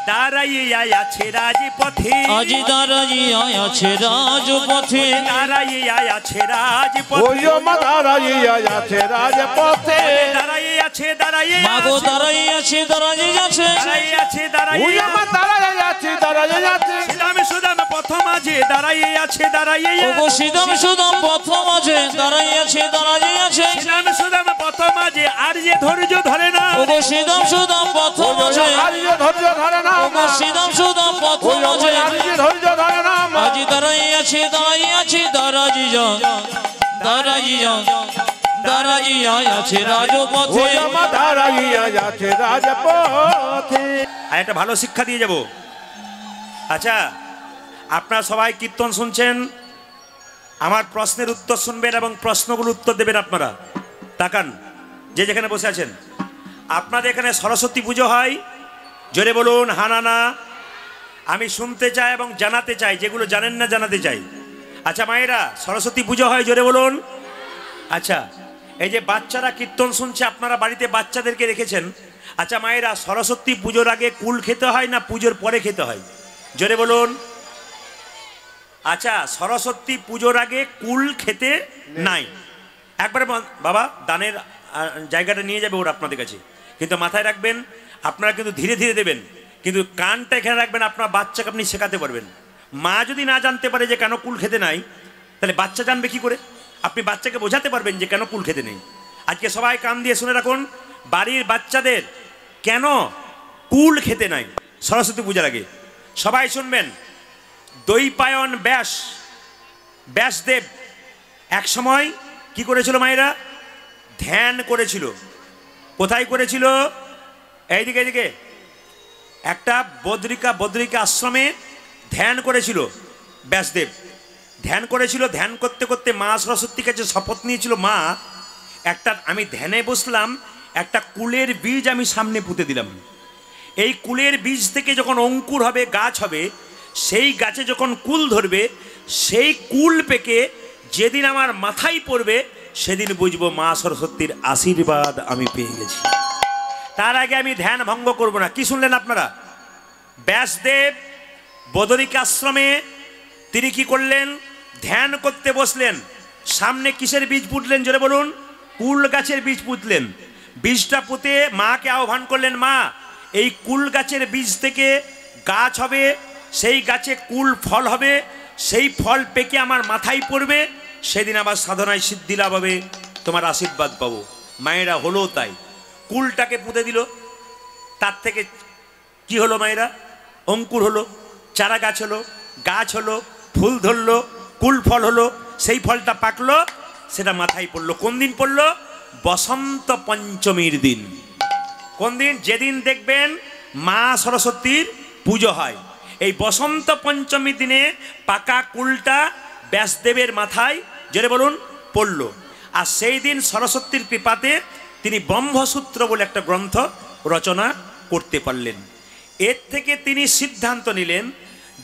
দাঁড়াইয়া আছে রাজপথে, আজি দাঁড়াইয়া আছে রাজপথে, দাঁড়াইয়া আছে রাজপথে, ওজো মা দাঁড়াইয়া আছে রাজপথে, দাঁড়াইয়া আছে দাঁড়াইয়া মাগো দাঁড়াইয়া আছে দাঁড়াইয়া আছে, দাঁড়াইয়া আছে ওজো দাঁড়াইয়া, মা দাঁড়াইয়া আছে সিদাম সুদাম প্রথম আছে দাঁড়াইয়া আছে দাঁড়াইয়া, ওগো সীতাম সুদাম প্রথম আছে দাঁড়াইয়া আছে দাঁড়াইয়া আছে, সিদাম সুদাম প্রথম আছে আর যে ধৈর্য ধরে না, ওগো সীতাম সুদাম প্রথম আছে, আর যে ধৈর্য ধরে না, ওগো সীতাম সুদাম প্রথম আছে, আর যে ধৈর্য ধরে না, আজি দাঁড়াইয়া আছে দাঁড়াইয়া আছে দাঁড়াইয়া দাঁড়াইয়া দাঁড়াইয়া আছে রাজপথে, ওজো মা দাঁড়াইয়া আছে রাজপথে। আর একটা ভালো শিক্ষা দিয়ে যাব। আচ্ছা, আপনারা সবাই কীর্তন শুনছেন, আমার প্রশ্নের উত্তর শুনবেন এবং প্রশ্নগুলো উত্তর দেবেন। আপনারা তাকান, যে যেখানে বসে আছেন। আপনাদের এখানে সরস্বতী পুজো হয়, জোরে বলুন হানা না। আমি শুনতে চাই এবং জানাতে চাই, যেগুলো জানেন না জানাতে চাই। আচ্ছা মায়েরা, সরস্বতী পুজো হয়, জোরে বলুন। আচ্ছা, এই যে বাচ্চারা কীর্তন শুনছে, আপনারা বাড়িতে বাচ্চাদেরকে রেখেছেন। আচ্ছা মায়েরা, সরস্বতী পুজোর আগে কুল খেতে হয় না পুজোর পরে খেতে হয়, জোরে বলুন। আচ্ছা, সরস্বতী পুজোর আগে কুল খেতে নাই। একবারে বাবা দানের জায়গাটা নিয়ে যাবে ওরা আপনাদের কাছে, কিন্তু মাথায় রাখবেন আপনারা কিন্তু ধীরে ধীরে দেবেন, কিন্তু কানটা এখানে রাখবেন। আপনার বাচ্চাকে আপনি শেখাতে পারবেন। মা যদি না জানতে পারে যে কেন কুল খেতে নাই, তাহলে বাচ্চা জানবে কি করে? আপনি বাচ্চাকে বোঝাতে পারবেন যে কেন কুল খেতে নেই। আজকে সবাই কান দিয়ে শুনে রাখুন, বাড়ির বাচ্চাদের কেন কুল খেতে নাই সরস্বতী পূজার আগে। সবাই শুনবেন। দৈপায়ন ব্যাসদেব এক সময় কি করেছিল মায়েরা? ধ্যান করেছিল। কোথায় করেছিল? এইদিকে এইদিকে একটা বদ্রিকা আশ্রমে ধ্যান করেছিল ব্যাসদেব। ধ্যান করেছিল, ধ্যান করতে করতে মা সরস্বতীর কাছে শপথ নিয়েছিল, মা একটা আমি ধ্যানে বসলাম, একটা কুলের বীজ আমি সামনে পুঁতে দিলাম। এই কুলের বীজ থেকে যখন অঙ্কুর হবে, গাছ হবে, সেই গাছে যখন কুল ধরবে, সেই কুল পেকে যেদিন আমার মাথায় পড়বে সেদিন বুঝবো মা সরস্বতীর আশীর্বাদ আমি পেয়ে গেছি। তার আগে আমি ধ্যান ভঙ্গ করব না। কি শুনলেন আপনারা? ব্যাসদেব বদরিক আশ্রমে তিনি কি করলেন? ধ্যান করতে বসলেন। সামনে কিসের বীজ পুঁতলেন জোরে বলুন? কুল গাছের বীজ পুঁতলেন। বীজটা পুঁতে মাকে আহ্বান করলেন, মা এই কুল গাছের বীজ থেকে গাছ হবে, সেই গাছে কুল ফল হবে, সেই ফল পেকে আমার মাথায় পড়বে, সেদিন আবার সাধনায় সিদ্ধি লাভ হবে, তোমার আশীর্বাদ পাবো। মায়েরা হলো তাই, কুলটাকে পুঁতে দিল। তার থেকে কি হলো মায়েরা? অঙ্কুর হলো, চারা গাছ হলো, গাছ হলো, ফুল ধরলো, কুল ফল হলো, সেই ফলটা পাকলো, সেটা মাথায় পড়লো। কোন দিন পড়লো? বসন্ত পঞ্চমীর দিন। কোন দিন? যেদিন দেখবেন মা সরস্বতীর পুজো হয়। এই বসন্ত পঞ্চমীর দিনে পাকা কুলটা ব্যাসদেবের মাথায় জোরে বলুন পড়লো। আর সেই দিন সরস্বতীর কৃপাতে তিনি ব্রহ্মসূত্র বলে একটা গ্রন্থ রচনা করতে পারলেন। এর থেকে তিনি সিদ্ধান্ত নিলেন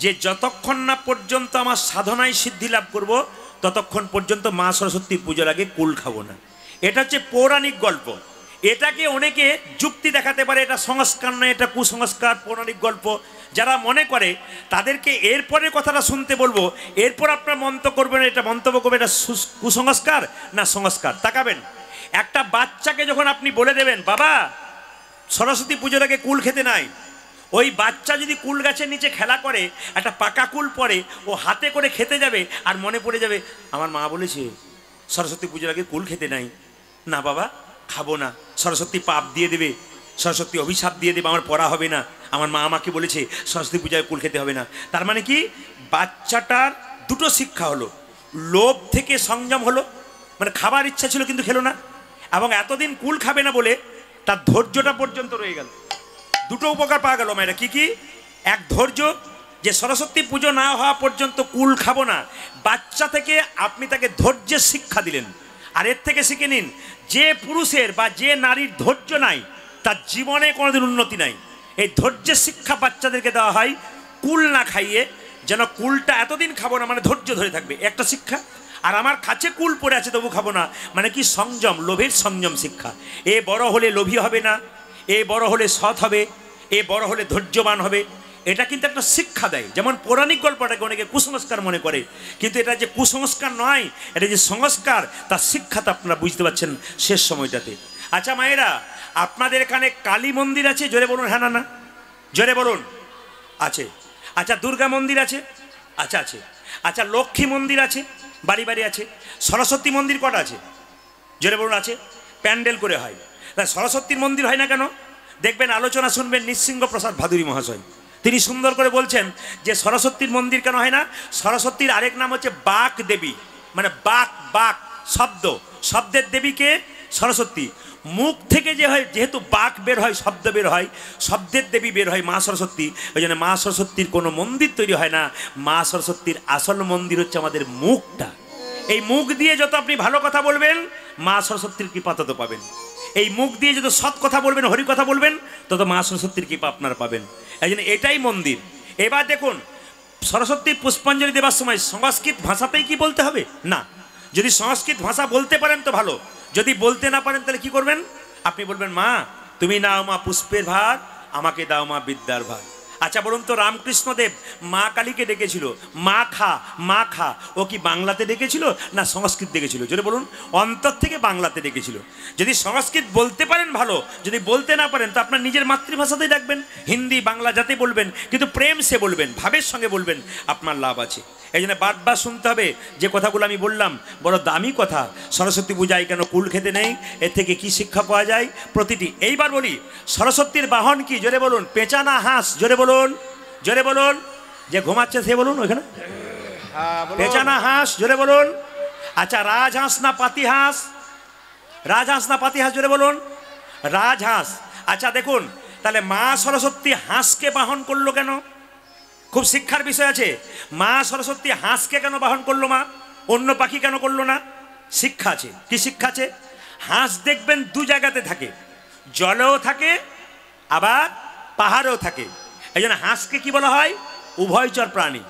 যে যতক্ষণ না পর্যন্ত আমার সাধনায় সিদ্ধি লাভ করব, ততক্ষণ পর্যন্ত মা সরস্বতীর পুজোর আগে কুল খাবো না। এটা হচ্ছে পৌরাণিক গল্প। এটাকে অনেকে যুক্তি দেখাতে পারে এটা সংস্কার নয়, এটা কুসংস্কার, পৌরাণিক গল্প। যারা মনে করে তাদেরকে এরপরে কথাটা শুনতে বলবো, এরপর আপনার মন্তব্য করবেন, এটা মন্তব্য করবেন এটা কুসংস্কার না সংস্কার। তাকাবেন, একটা বাচ্চাকে যখন আপনি বলে দেবেন বাবা সরস্বতী পুজোর আগে কুল খেতে নাই, ওই বাচ্চা যদি কুল গাছের নিচে খেলা করে, একটা পাকা কুল পরে ও হাতে করে খেতে যাবে, আর মনে পড়ে যাবে আমার মা বলেছে সরস্বতী পুজোর আগে কুল খেতে নাই, না বাবা খাবো না, সরস্বতী পাপ দিয়ে দেবে, সরস্বতী অভিশাপ দিয়ে দেবে, আমার পড়া হবে না, আমার মা আমাকে বলেছে সরস্বতী পূজায় কুল খেতে হবে না। তার মানে কি? বাচ্চাটার দুটো শিক্ষা হলো, লোভ থেকে সংযম হলো, মানে খাবার ইচ্ছা ছিল কিন্তু খেলো না, এবং এতদিন কুল খাবে না বলে তার ধৈর্যটা পর্যন্ত রয়ে গেল। দুটো উপকার পাওয়া গেল মায়েরা। কি কি? এক ধৈর্য, যে সরস্বতী পুজো না হওয়া পর্যন্ত কুল খাবো না, বাচ্চা থেকে আপনি তাকে ধৈর্যের শিক্ষা দিলেন। আর এর থেকে শিখে নিন, যে পুরুষের বা যে নারীর ধৈর্য নাই তার জীবনে কোনোদিন উন্নতি নাই। এই ধৈর্যের শিক্ষা বাচ্চাদেরকে দেওয়া হয় কুল না খাইয়ে, যেন কুলটা এতদিন খাবো না, মানে ধৈর্য ধরে থাকবে, একটা শিক্ষা। আর আমার কাছে কুল পড়ে আছে তবু খাবো না, মানে কি? সংযম, লোভের সংযম শিক্ষা। এ বড় হলে লোভী হবে না, এ বড় হলে সৎ হবে, এ বড় হলে ধৈর্যবান হবে। এটা কিন্তু একটা শিক্ষা দেয়। যেমন পৌরাণিক গল্পটাকে অনেকে কুসংস্কার মনে করে, কিন্তু এটা যে কুসংস্কার নয়, এটা যে সংস্কার, তার শিক্ষাটা আপনারা বুঝতে পারছেন শেষ সময়টাতে। আচ্ছা মায়েরা, আপনাদের এখানে কালী মন্দির আছে? জোরে বলুন হ্যাঁ না না, জোরে বলুন। আছে। আচ্ছা দুর্গা মন্দির আছে? আচ্ছা আছে। আচ্ছা লক্ষ্মী মন্দির আছে? বাড়ি বাড়ি আছে। সরস্বতী মন্দির কটা আছে? জোরে বলুন। আছে। প্যান্ডেল করে হয়। তা সরস্বতীর মন্দির হয় না কেন? দেখবেন, আলোচনা শুনবেন নৃসিংহ প্রসাদ ভাদুরী মহাশয়, তিনি সুন্দর করে বলছেন যে সরস্বতীর মন্দির কেন হয় না? সরস্বতীর আরেক নাম হচ্ছে বাক দেবী, মানে বাক, বাক শব্দ, শব্দের দেবীকে সরস্বতী। মুখ থেকে যে হয়, যেহেতু বাক বের হয়, শব্দ বের হয়, শব্দের দেবী বের হয় মা সরস্বতী। ওই জন্য মা সরস্বতীর কোনো মন্দির তৈরি হয় না। মা সরস্বতীর আসল মন্দির হচ্ছে আমাদের মুখটা। এই মুখ দিয়ে যত আপনি ভালো কথা বলবেন, মা সরস্বতীর কৃপা তত পাবেন। এই মুখ দিয়ে যত সৎ কথা বলবেন, হরি কথা বলবেন, তত মা সরস্বতীর কৃপা আপনারা পাবেন। এই জন্য এটাই মন্দির। এবার দেখুন, সরস্বতীর পুষ্পাঞ্জলি দেওয়ার সময় সংস্কৃত ভাষাতেই কি বলতে হবে? না। যদি সংস্কৃত ভাষা বলতে পারেন তো ভালো, যদি বলতে না পারেন তাহলে কি করবেন? আপনি বলবেন মা তুমি নাও মা পুষ্পের ভার, আমাকে দাও মা বিদ্যার ভার। আচ্ছা বলুন তো, রামকৃষ্ণদেব মা কালীকে ডেকেছিল মা খা, মা খা, ও কি বাংলাতে ডেকেছিল না সংস্কৃত ডেকেছিল? যদি বলুন, অন্তর থেকে বাংলাতে ডেকেছিল। যদি সংস্কৃত বলতে পারেন ভালো, যদি বলতে না পারেন তো আপনার নিজের মাতৃভাষাতেই ডাকবেন, হিন্দি বাংলা যাতে বলবেন, কিন্তু প্রেম সে বলবেন, ভাবের সঙ্গে বলবেন, আপনার লাভ আছে। এই জন্য বারবার শুনতে হবে যে কথাগুলো আমি বললাম, বড় দামি কথা। সরস্বতী পূজায় কেন কুল খেতে নেই, এর থেকে কি শিক্ষা পাওয়া যায় প্রতিটি। এইবার বলি, সরস্বতীর বাহন কি? জোরে বলুন। পেঁচা না হাঁস? জোরে বলুন, জোরে বলুন। যে ঘুমাচ্ছে সে বলুন ওইখানে, পেঁচা না হাঁস? জোরে বলুন। আচ্ছা রাজহাঁস না পাতি হাঁস? রাজহাঁস না পাতি হাঁস? জোরে বলুন। রাজহাঁস। আচ্ছা দেখুন, তাহলে মা সরস্বতী হাঁসকে বাহন করলো কেন? খুব শিক্ষার বিষয় আছে। মা সরস্বতী হাঁসকে কেন বাহন করলো মা, অন্য পাখি কেন করলো না? শিক্ষা আছে। কি শিক্ষা আছে? হাঁস দেখবেন দু জায়গাতে থাকে, জলেও থাকে আবার পাহাড়েও থাকে। এই জন্য হাঁসকে কি বলা হয়? উভয়চর প্রাণী।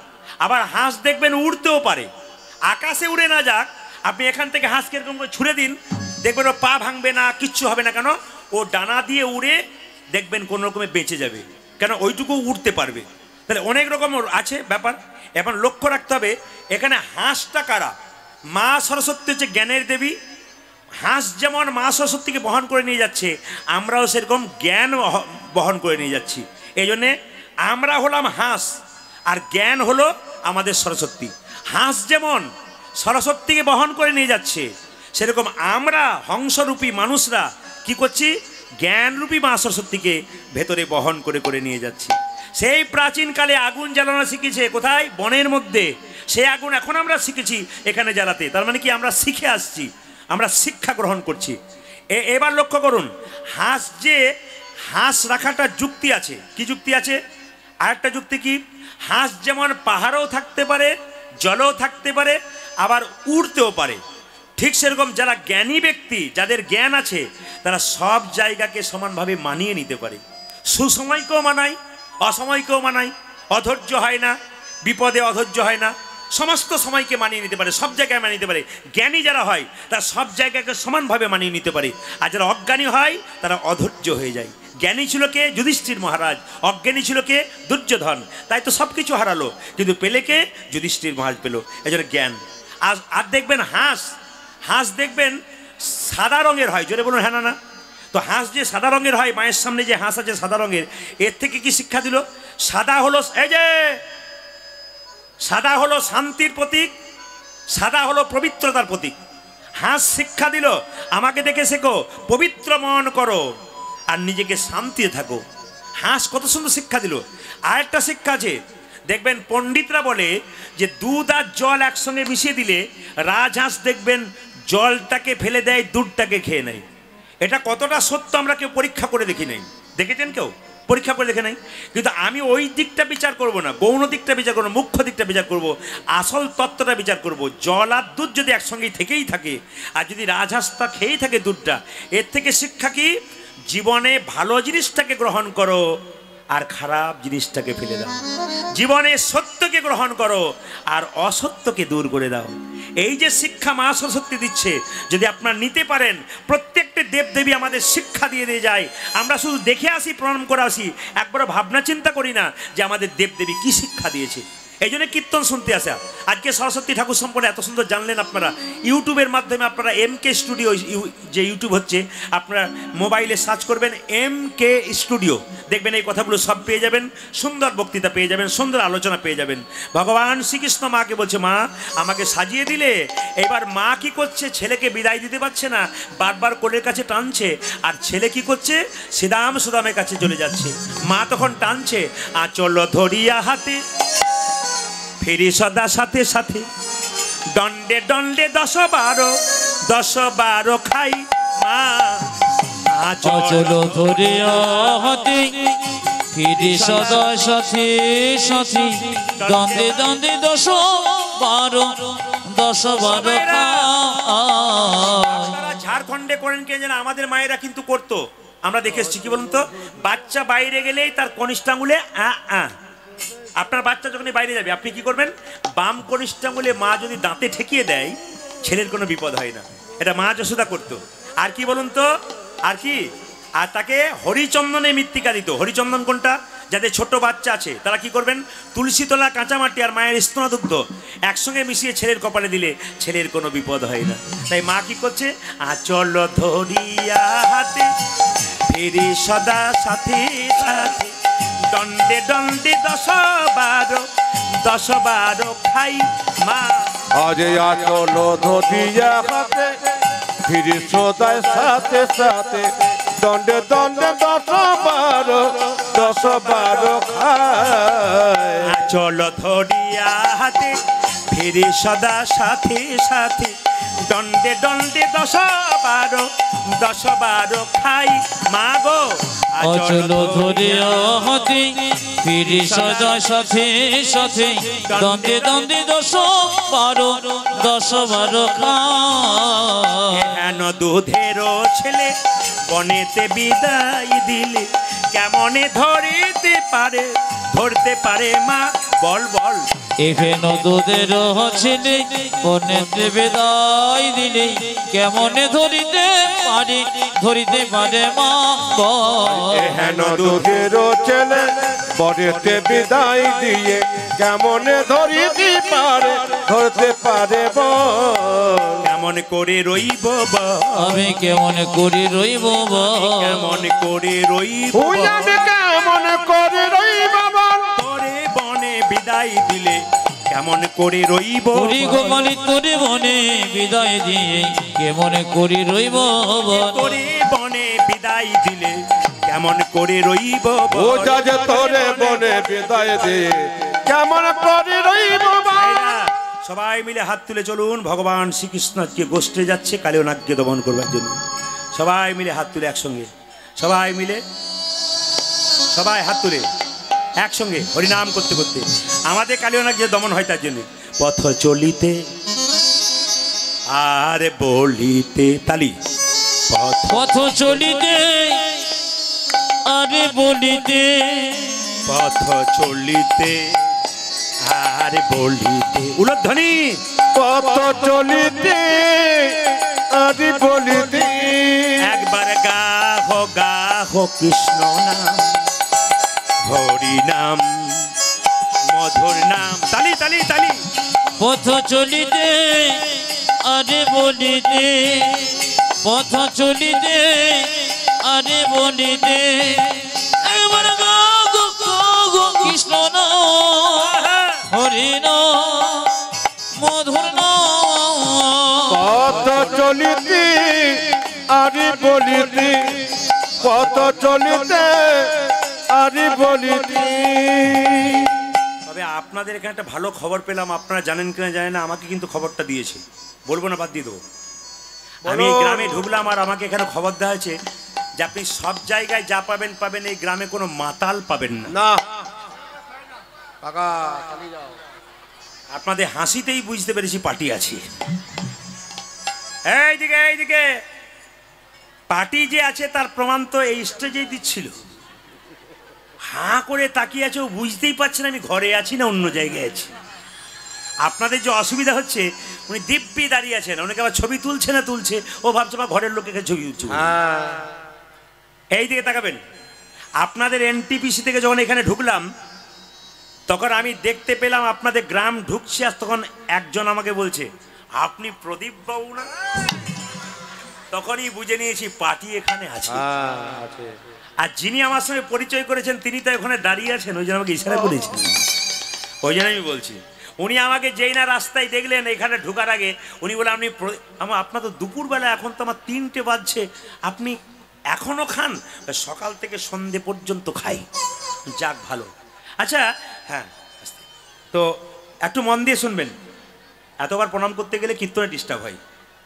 আবার হাঁস দেখবেন উড়তেও পারে, আকাশে উড়ে না যাক, আপনি এখান থেকে হাঁসকে এরকম করে ছুড়ে দিন, দেখবেন ও পা ভাঙবে না, কিচ্ছু হবে না। কেন? ও ডানা দিয়ে উড়ে দেখবেন কোনো রকমে বেঁচে যাবে, কেন ওইটুকু উড়তে পারবে। তাহলে অনেক রকম আছে ব্যাপার। এখন লক্ষ্য রাখতে হবে এখানে হাঁসটা কারা? মা সরস্বতী হচ্ছে জ্ঞানের দেবী। হাঁস যেমন মা সরস্বতীকে বহন করে নিয়ে যাচ্ছে, আমরাও সেরকম জ্ঞান বহন করে নিয়ে যাচ্ছি। এই জন্যে আমরা হলাম হাঁস, আর জ্ঞান হলো আমাদের সরস্বতী। হাঁস যেমন সরস্বতীকে বহন করে নিয়ে যাচ্ছে, সেরকম আমরা হংসরূপী মানুষরা কি করছি? জ্ঞানরূপী মা সরস্বতীকে ভেতরে বহন করে করে নিয়ে যাচ্ছি। সেই প্রাচীনকালে আগুন জ্বালানো শিখেছে কোথায়? বনের মধ্যে। সেই আগুন এখন আমরা শিখেছি এখানে জ্বালাতে। তার মানে কি? আমরা শিখে আসছি, আমরা শিক্ষা গ্রহণ করছি। এবার লক্ষ্য করুন, হাঁস যে হাঁস রাখাটা যুক্তি আছে। কি যুক্তি আছে? আরেকটা যুক্তি কি? হাঁস যেমন পাহাড়েও থাকতে পারে, জলেও থাকতে পারে, আবার উড়তেও পারে। ঠিক সেরকম যারা জ্ঞানী ব্যক্তি, যাদের জ্ঞান আছে, তারা সব জায়গাকে সমানভাবে মানিয়ে নিতে পারে। সুসময়কেও মানায়, অসময়কেও মানায়, অধৈর্য হয় না, বিপদে অধৈর্য হয় না, সমস্ত সময়কে মানিয়ে নিতে পারে, সব জায়গায় মানিয়ে নিতে পারে। জ্ঞানী যারা হয় তারা সব জায়গাকে সমানভাবে মানিয়ে নিতে পারে। আর যারা অজ্ঞানী হয় তারা অধৈর্য হয়ে যায়। জ্ঞানী ছিল কে? যুধিষ্ঠির মহারাজ। অজ্ঞানী ছিল কে? দুর্যোধন। তাই তো সব কিছু হারালো, কিন্তু পেলে কে? যুধিষ্ঠির মহারাজ পেল। এই জন্য জ্ঞান। আর দেখবেন হাঁস দেখবেন সাদা রঙের হয়। জোরে বলুন হ্যাঁ না? তো হাঁস যে সাদা রঙের হয়, মায়ের সামনে যে হাঁস আছে সাদা রঙের, এর থেকে কি শিক্ষা দিল? সাদা হলো, এই যে সাদা হলো শান্তির প্রতীক, সাদা হলো পবিত্রতার প্রতীক। হাঁস শিক্ষা দিল আমাকে দেখে শেখো, পবিত্র মন করো আর নিজেকে শান্তিতে থাকো। হাঁস কত সুন্দর শিক্ষা দিল। আরেকটা শিক্ষা আছে, দেখবেন পণ্ডিতরা বলে যে দুধ আর জল একসঙ্গে মিশিয়ে দিলে রাজহাঁস দেখবেন জলটাকে ফেলে দেয়, দুধটাকে খেয়ে নেয়। এটা কতটা সত্য আমরা কেউ পরীক্ষা করে দেখি নাই। দেখেছেন কেউ? পরীক্ষা করে দেখে নাই। কিন্তু আমি ওই দিকটা বিচার করব না, গৌণ দিকটা বিচার করবো, মুখ্য দিকটা বিচার করব, আসল তত্ত্বটা বিচার করব। জল আর দুধ যদি একসঙ্গেই থেকেই থাকে, আর যদি রাজহাঁসটা খেয়েই থাকে দুধটা, এর থেকে শিক্ষা কি? জীবনে ভালো জিনিসটাকে গ্রহণ করো আর খারাপ জিনিসটাকে ফেলে দাও। জীবনে সত্যকে গ্রহণ করো আর অসত্যকে দূর করে দাও। এই যে শিক্ষা মা সরস্বতী দিচ্ছে, যদি আপনারা নিতে পারেন, প্রত্যেকটি দেবদেবী আমাদের শিক্ষা দিয়ে দিয়ে যায়। আমরা শুধু দেখে আসি, প্রণাম করে আসি, একবারও ভাবনা চিন্তা করি না যে আমাদের দেবদেবী কি শিক্ষা দিয়েছে। এই জন্য কীর্তন শুনতে আসা। আজকে সরস্বতী ঠাকুর সম্পর্কে এত সুন্দর জানলেন আপনারা। ইউটিউবের মাধ্যমে আপনারা MK স্টুডিও, যে ইউটিউব হচ্ছে, আপনারা মোবাইলে সার্চ করবেন MK স্টুডিও, দেখবেন এই কথাগুলো সব পেয়ে যাবেন, সুন্দর বক্তৃতা পেয়ে যাবেন, সুন্দর আলোচনা পেয়ে যাবেন। ভগবান শ্রীকৃষ্ণ মাকে বলছে, মা আমাকে সাজিয়ে দিলে। এবার মা কি করছে? ছেলেকে বিদায় দিতে পারছে না, বারবার কোলের কাছে টানছে। আর ছেলে কি করছে? সুদামের কাছে চলে যাচ্ছে। মা তখন টানছে, আঁচল ধরিয়া হাতে ফেরি সদা সাথে সাথে, দণ্ডে দণ্ডে 10-12 খাই মা। আচল ধরিয়া হাতে ফিরি সদা সাথে সাথে, দ্বন্দ্বে দ্বন্দ্বে 10-12 আপনারা ঝাড়খণ্ডে করেন কে যেন, আমাদের মায়েরা কিন্তু করতো, আমরা দেখে এসেছি। কি বলুন তো? বাচ্চা বাইরে গেলেই তার কনিষ্ঠ আঙুলে আপনার বাচ্চা যখনই বাইরে যাবে, আপনি কি করবেন? বাম কনিষ্ঠ আঙুলে মা যদি দাঁতে ঠেকিয়ে দেয়, ছেলের কোনো বিপদ হয় না। এটা মা যশোদা করতো। আর কি বলুন তো? আর কি? আর তাকে হরিচন্দনে মৃত্তিকা দিত। হরিচন্দন কোনটা? যাদের ছোট বাচ্চা আছে তারা কি করবেন? তুলসী তলা, কাঁচামাটি আর মায়ের স্তনদুগ্ধ একসঙ্গে মিশিয়ে ছেলের কপালে দিলে ছেলের কোনো বিপদ হয় না। তাই মা কি করছে? আঁচল ধরিয়া হাতে ফেরি সদা সাথে সাথে, দণ্ডে দণ্ডে 10-12 খাই মা। আজ আচল ধরিয়া হাতে ফিরি সদায় সাথে সাথে, দণ্ডে দণ্ডে 10-12 খায়। আচল ধরিয়া হাতে ফিরি সদা সাথে সাথে, দণ্ডে দণ্ডে 10-12 খাই মা গো। আচল ধরিয়া হাতে ফিরি সদা সাথে সাথে দ্বন্দ্বে দ্বন্দ্বে 10-12 হেন দুধেরও ছেলে বনেতে বিদায় দিলে কেমনে ধরতে পারে মা বল বল। এখেন দুধের ছেলে বনেতে বিদায় দিলে কেমনে ধরিতে পারে মা বল। হেন দুধের ছেলে বনেতে বিদায় দিয়ে কেমনে ধরতে পারে বল। কেমন করে রইব বল, আমি কেমন করে রইব বল, কেমন করে রইব আমি কেমন করে রইব বল। তোরে বনে বিদায় দিলে কেমন করে রইব গোমালি তোরে বনে বিদায় দিয়ে কেমন করে রইব বল। তোরে বনে বিদায় দিলে কেমন করে রইব ও যাজে তোরে বনে বিদায় দিয়ে কেমন করে রইব বল। ভাইরা, সবাই মিলে হাত তুলে চলুন। ভগবান শ্রীকৃষ্ণ আজকে গোষ্ঠে যাচ্ছে কালীয় নাগকে দমন করবার জন্য। সবাই মিলে হাত তুলে একসঙ্গে, সবাই মিলে সবাই হাত তুলে একসঙ্গে হরিনাম করতে করতে আমাদের কালীয় নাগ যে দমন হয় তার জন্য। পথ চলিতে আর বলিতে তালি, পথ চলিতে আরে বলিতে, পথ চলিতে আর বলিতে উলধ্বনি, পথ চলিতে আর বলিতে। একবার গাহ কৃষ্ণ নাম হরি নাম মধুর নাম, তালি তালি তালি। পথ চলিতে আরে বলিতে, পথ চলিতে আরে বলিতে, একবার গো কৃষ্ণ নাম হরি নাম মধুর নাম। পথ চলিতে আর বলিতে, পথ চলিতে আর বলিতে। তবে আপনাদের এখানে একটা ভালো খবর পেলাম, আপনারা জানেন কিনা জানেন না, আমাকে কিন্তু খবরটা দিয়েছে, বলবো না বাদ দিয়ে দেবো। আমি এই গ্রামে ঢুকলাম আর আমাকে এখানে খবর দেওয়া হয়েছে যে আপনি সব জায়গায় যা পাবেন পাবেন, এই গ্রামে কোনো মাতাল পাবেন না। না আপনাদের হাসিতেই বুঝতে পেরেছি পার্টি আছে। এইদিকে পার্টি যে আছে তার প্রমাণ তো এই স্টেজেই দিচ্ছিল। হাঁ করে তাকিয়ে আছে, ও বুঝতেই পারছে না আমি ঘরে আছি না অন্য জায়গায় আছি। আপনাদের যে অসুবিধা হচ্ছে, উনি দিব্যি দাঁড়িয়ে আছেন, অনেকে আবার ছবি তুলছে, ও ভাবছে বা ঘরের লোকের ছবি তুলছে। এই দিকে তাকাবেন। আপনাদের এনটিপিসি থেকে যখন এখানে ঢুকলাম তখন আমি দেখতে পেলাম আপনাদের গ্রাম ঢুকছে, আর তখন একজন আমাকে বলছে আপনি প্রদীপ বাবু না? তখনই বুঝে নিয়েছি পার্টি এখানে আছে। আর যিনি আমার সঙ্গে পরিচয় করেছেন তিনি তো ওখানে দাঁড়িয়ে আছেন, ওই জন্য আমাকে ইশারা করেছেন, ওই জন্য আমি বলছি। উনি আমাকে যেই না রাস্তায় দেখলেন এখানে ঢোকার আগে, উনি বলে আপনি আপনার তো দুপুরবেলা, এখন তো আমার 3টে বাজছে, আপনি এখনো খান? সকাল থেকে সন্ধে পর্যন্ত খাই। যাক ভালো। আচ্ছা হ্যাঁ, তো একটু মন দিয়ে শুনবেন। এতবার প্রণাম করতে গেলে কীর্তনে ডিস্টার্ব হয়।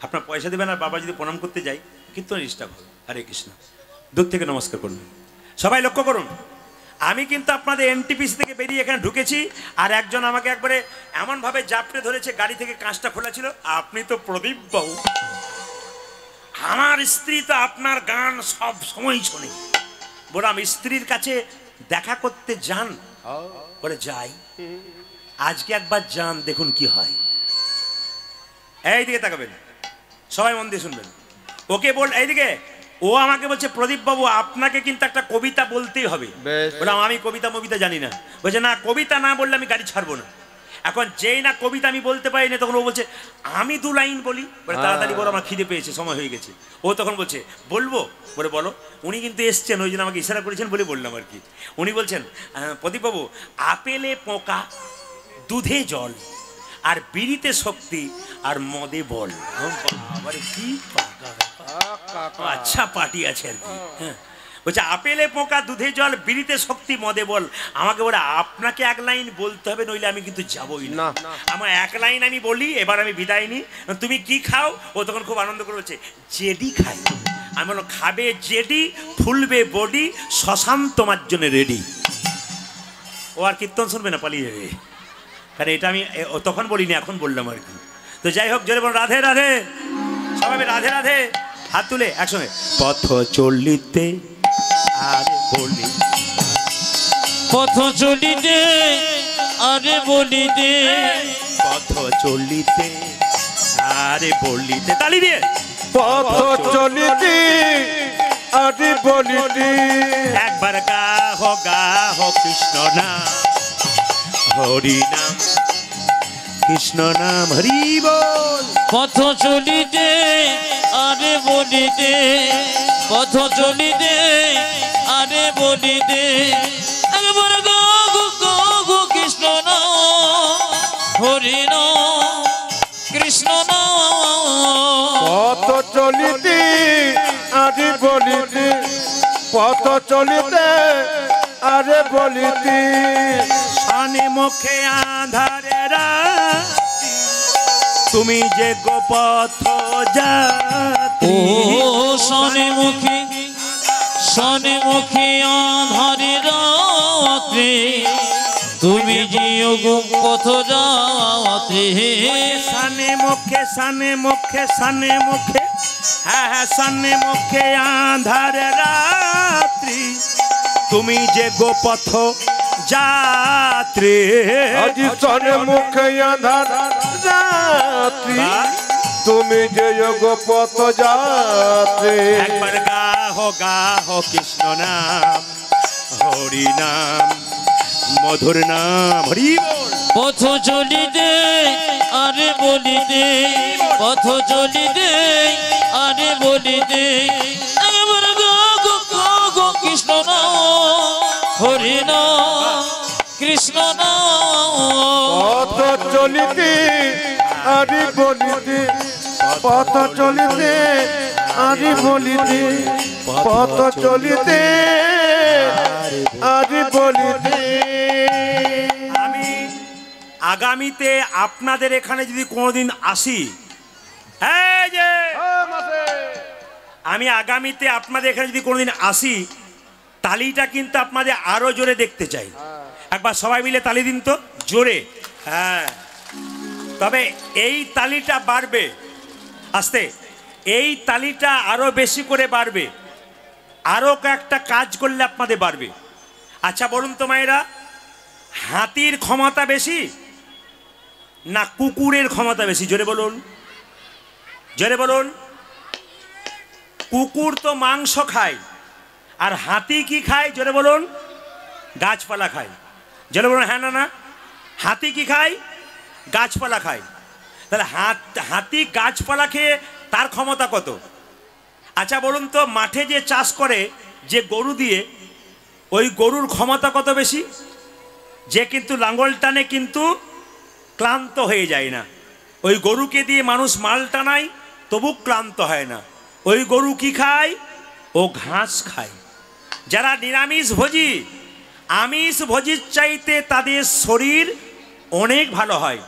আপনার পয়সা দেবেন আর বাবা যদি প্রণাম করতে যাই কীর্তনে ডিস্টার্ব হয়। হরে কৃষ্ণ। দূর থেকে নমস্কার করুন। সবাই লক্ষ্য করুন, আমি কিন্তু আপনাদের এনটিপিসি থেকে বেরিয়ে এখানে ঢুকেছি, আর একজন আমাকে একবারে এমনভাবে জাপটে ধরেছে, গাড়ি থেকে কাঁচটা খোলা ছিল, আপনি তো প্রদীপ বাবু। আমার স্ত্রী তো আপনার গান সব সময় শোনে। বললাম স্ত্রীর কাছে দেখা করতে যান? বলে যাই। আজকে একবার যান, দেখুন কি হয়। এই দিকে তাকাবেন, সবাই মন দিয়ে শুনবেন। ওকে এইদিকে ও আমাকে বলছে প্রদীপ বাবু আপনাকে কিন্তু একটা কবিতা বলতেই হবে। বললাম আমি কবিতা জানি না। বলছে না, কবিতা না বললে আমি গাড়ি ছাড়বো না। এখন যেই না কবিতা আমি বলতে পারি না, তখন ও বলছে আমি 2 লাইন বলি। বলে তাড়াতাড়ি বলো, আমার খিদে পেয়েছে, সময় হয়ে গেছে। ও তখন বলছে বলবো? বলে বলো। উনি কিন্তু এসছেন, ওই জন্য আমাকে ইশারা করেছেন বলে বললাম আর কি। উনি বলছেন প্রদীপ বাবু, আপেলে পোকা, দুধে জল, আর বিড়িতে শক্তি, আর মদে বল। কি আচ্ছা পার্টি আছে আর কি। হ্যাঁ, বলছে আপেলে পোকা, দুধে জল, বিড়িতে শক্তি, মদে বল। আমাকে বলে আপনাকে 1 লাইন বলতে হবে, নইলে আমি কিন্তু যাবই না। আমার 1 লাইন আমি বলি, এবার আমি বিদায় নিই। তুমি কি খাও? ও তখন খুব আনন্দ করে বলছে জেডি খাই। আমি বললাম খাবে জেডি, ফুলবে বডি, শ্মশান তোমার জন্য রেডি। ও আর কীর্তন শুনবে না, পালিয়ে যাবে। কারণ এটা আমি তখন বলিনি, এখন বললাম আর কি। তো যাই হোক, জোরে বল রাধে রাধে, সবাই রাধে রাধে, হাত তুলে একসঙ্গে। পথ চলিতে আরে বলি, পথ চলিতে আরে বলিতে, পথ চলিতে আরে বলিতে, তালি দিয়ে। পথ চলিতে আরে বলিতে, একবার গাহ কৃষ্ণ নাম হরি নাম, কৃষ্ণ নাম হরি বল। পথ চলিতে আরে বলিতে, পথ চলিতে আরে বলিতে, একবার গো গো কৃষ্ণ নাম হরি নাম, কৃষ্ণ নাম। পথ চলিতে আরে বলিতে, পথ চলিতে আরে বলিতে, শানে মুখে আধারে রাতি, তুমি যে গো পথ যাত্রী। ও শনে মুখে আধারে রাত্রে, তুমি জিও গো পথ যাত্রী। শানে মুখে হ্যাঁ হ্যাঁ, শানে মুখে আধারে রাত্রি, তুমি যে গো পথ যাত্রী। আজি সনে মুখে আধার রাত্রি, তুমি যে গো পথ যাত্রী। একবার গাহ কৃষ্ণ নাম হরি নাম, মধুর নাম হরি বল। পথ চলিতে আরে বলিতে, পথ চলিতে আরে বলিতে, একবার গো কৃষ্ণ নাম হরি নাম, কৃষ্ণ নাম। পথ চলিতে আরে বলিতে, পথ চলিতে আরে বলিতে, পথ চলিতে আরে বলিতে। আমি আগামীতে আপনাদের এখানে যদি কোনোদিন আসি, এই যে আমি আগামীতে আপনাদের এখানে যদি কোনোদিন আসি, তালিটা কিন্তু আপনাদের আরো জোরে দেখতে চাই। একবার সবাই মিলে তালি দিন তো জোরে। হ্যাঁ, তবে এই তালিটা বাড়বে আস্তে, এই তালিটা আরো বেশি করে বাড়বে, আরো কয়েকটা কাজ করলে আপনাদের বাড়বে। আচ্ছা বলুন তো মায়েরা, হাতির ক্ষমতা বেশি না কুকুরের ক্ষমতা বেশি? জোরে বলুন, জোরে বলুন। কুকুর তো মাংস খায়, আর হাতি কি খায়? জোরে বলুন। গাছপালা খায়। জোরে বলুন হ্যাঁ না না। হাতি কি খায়? গাছপালা খায়। তাহলে হাতি গাছপালা খেয়ে তার ক্ষমতা কত? আচ্ছা বলুন তো, মাঠে যে চাষ করে যে গরু দিয়ে, ওই গরুর ক্ষমতা কত বেশি? যে কিন্তু লাঙ্গল টানে কিন্তু ক্লান্ত হয়ে যায় না। ওই গরুকে দিয়ে মানুষ মাল টানায়, তবু ক্লান্ত হয় না। ওই গরু কি খায়? ও ঘাস খায়। যারা নিরামিষ ভোজী, আমিষ ভোজির চাইতে তাদের শরীর অনেক ভালো হয়।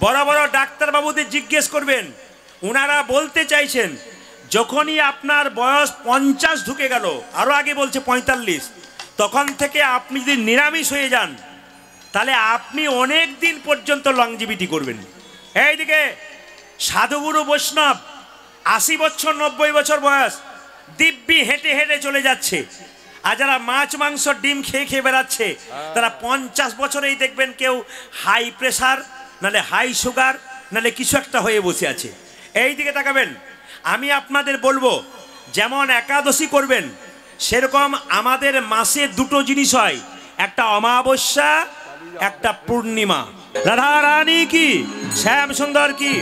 বড় বড় ডাক্তারবাবুদের জিজ্ঞেস করবেন, ওনারা বলতে চাইছেন যখনই আপনার বয়স 50 ঢুকে গেল, আরও আগে বলছে 45, তখন থেকে আপনি যদি নিরামিষ হয়ে যান, তাহলে আপনি অনেক দিন পর্যন্ত লংজিভিটি করবেন। এইদিকে সাধুগুরু বৈষ্ণব 80 বছর 90 বছর বয়স, দিব্যি হেঁটে হেঁটে চলে যাচ্ছে। আর যারা মাছ মাংস ডিম খেয়ে খেয়ে বেড়াচ্ছে, তারা 50 বছরেই দেখবেন কেউ হাই প্রেশার, নালে হাই সুগার, নালে কিছু একটা হয়ে বসে আছে। এই দিকে তাকাবেন। আমি আপনাদের বলবো, যেমন একাদশী করবেন, সেরকম আমাদের মাসে দুটো জিনিস হয়, একটা অমাবস্যা, একটা পূর্ণিমা। রাধা রানী কি, শ্যাম সুন্দর কি।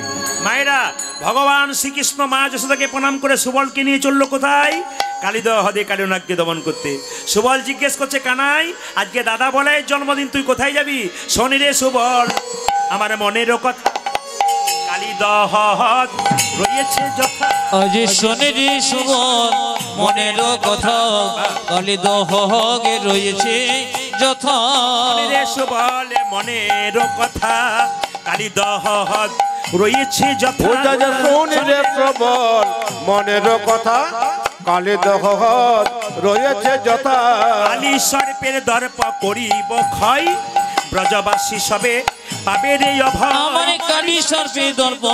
মায়েরা, ভগবান শ্রীকৃষ্ণ মা যশোদাকে প্রণাম করে সুবলকে নিয়ে চললো কোথায়? কালিদহ হদে কালিনাগকে দমন করতে। সুবল জিজ্ঞেস করছে, কানাই আজকে দাদা বলাইয়ের জন্মদিন, তুই কোথায় যাবি? শনি রে সুবল, আমার মনেরও কথা কালিদহ রয়েছে যথা। আজি শনির সুবল, মনেরও কথা কালিদহে রয়েছে যথা। রে সুবল, মনেরও কথা কালিদহ রয়েছে যথা। শনি রে প্রবল, মনের কথা কালিদহ রয়েছে যথা কালী সর্পের দর্প করিব ক্ষয় ব্রজবাসী সবে পাবে রে অভয় আমার কালী সর্পে দর্প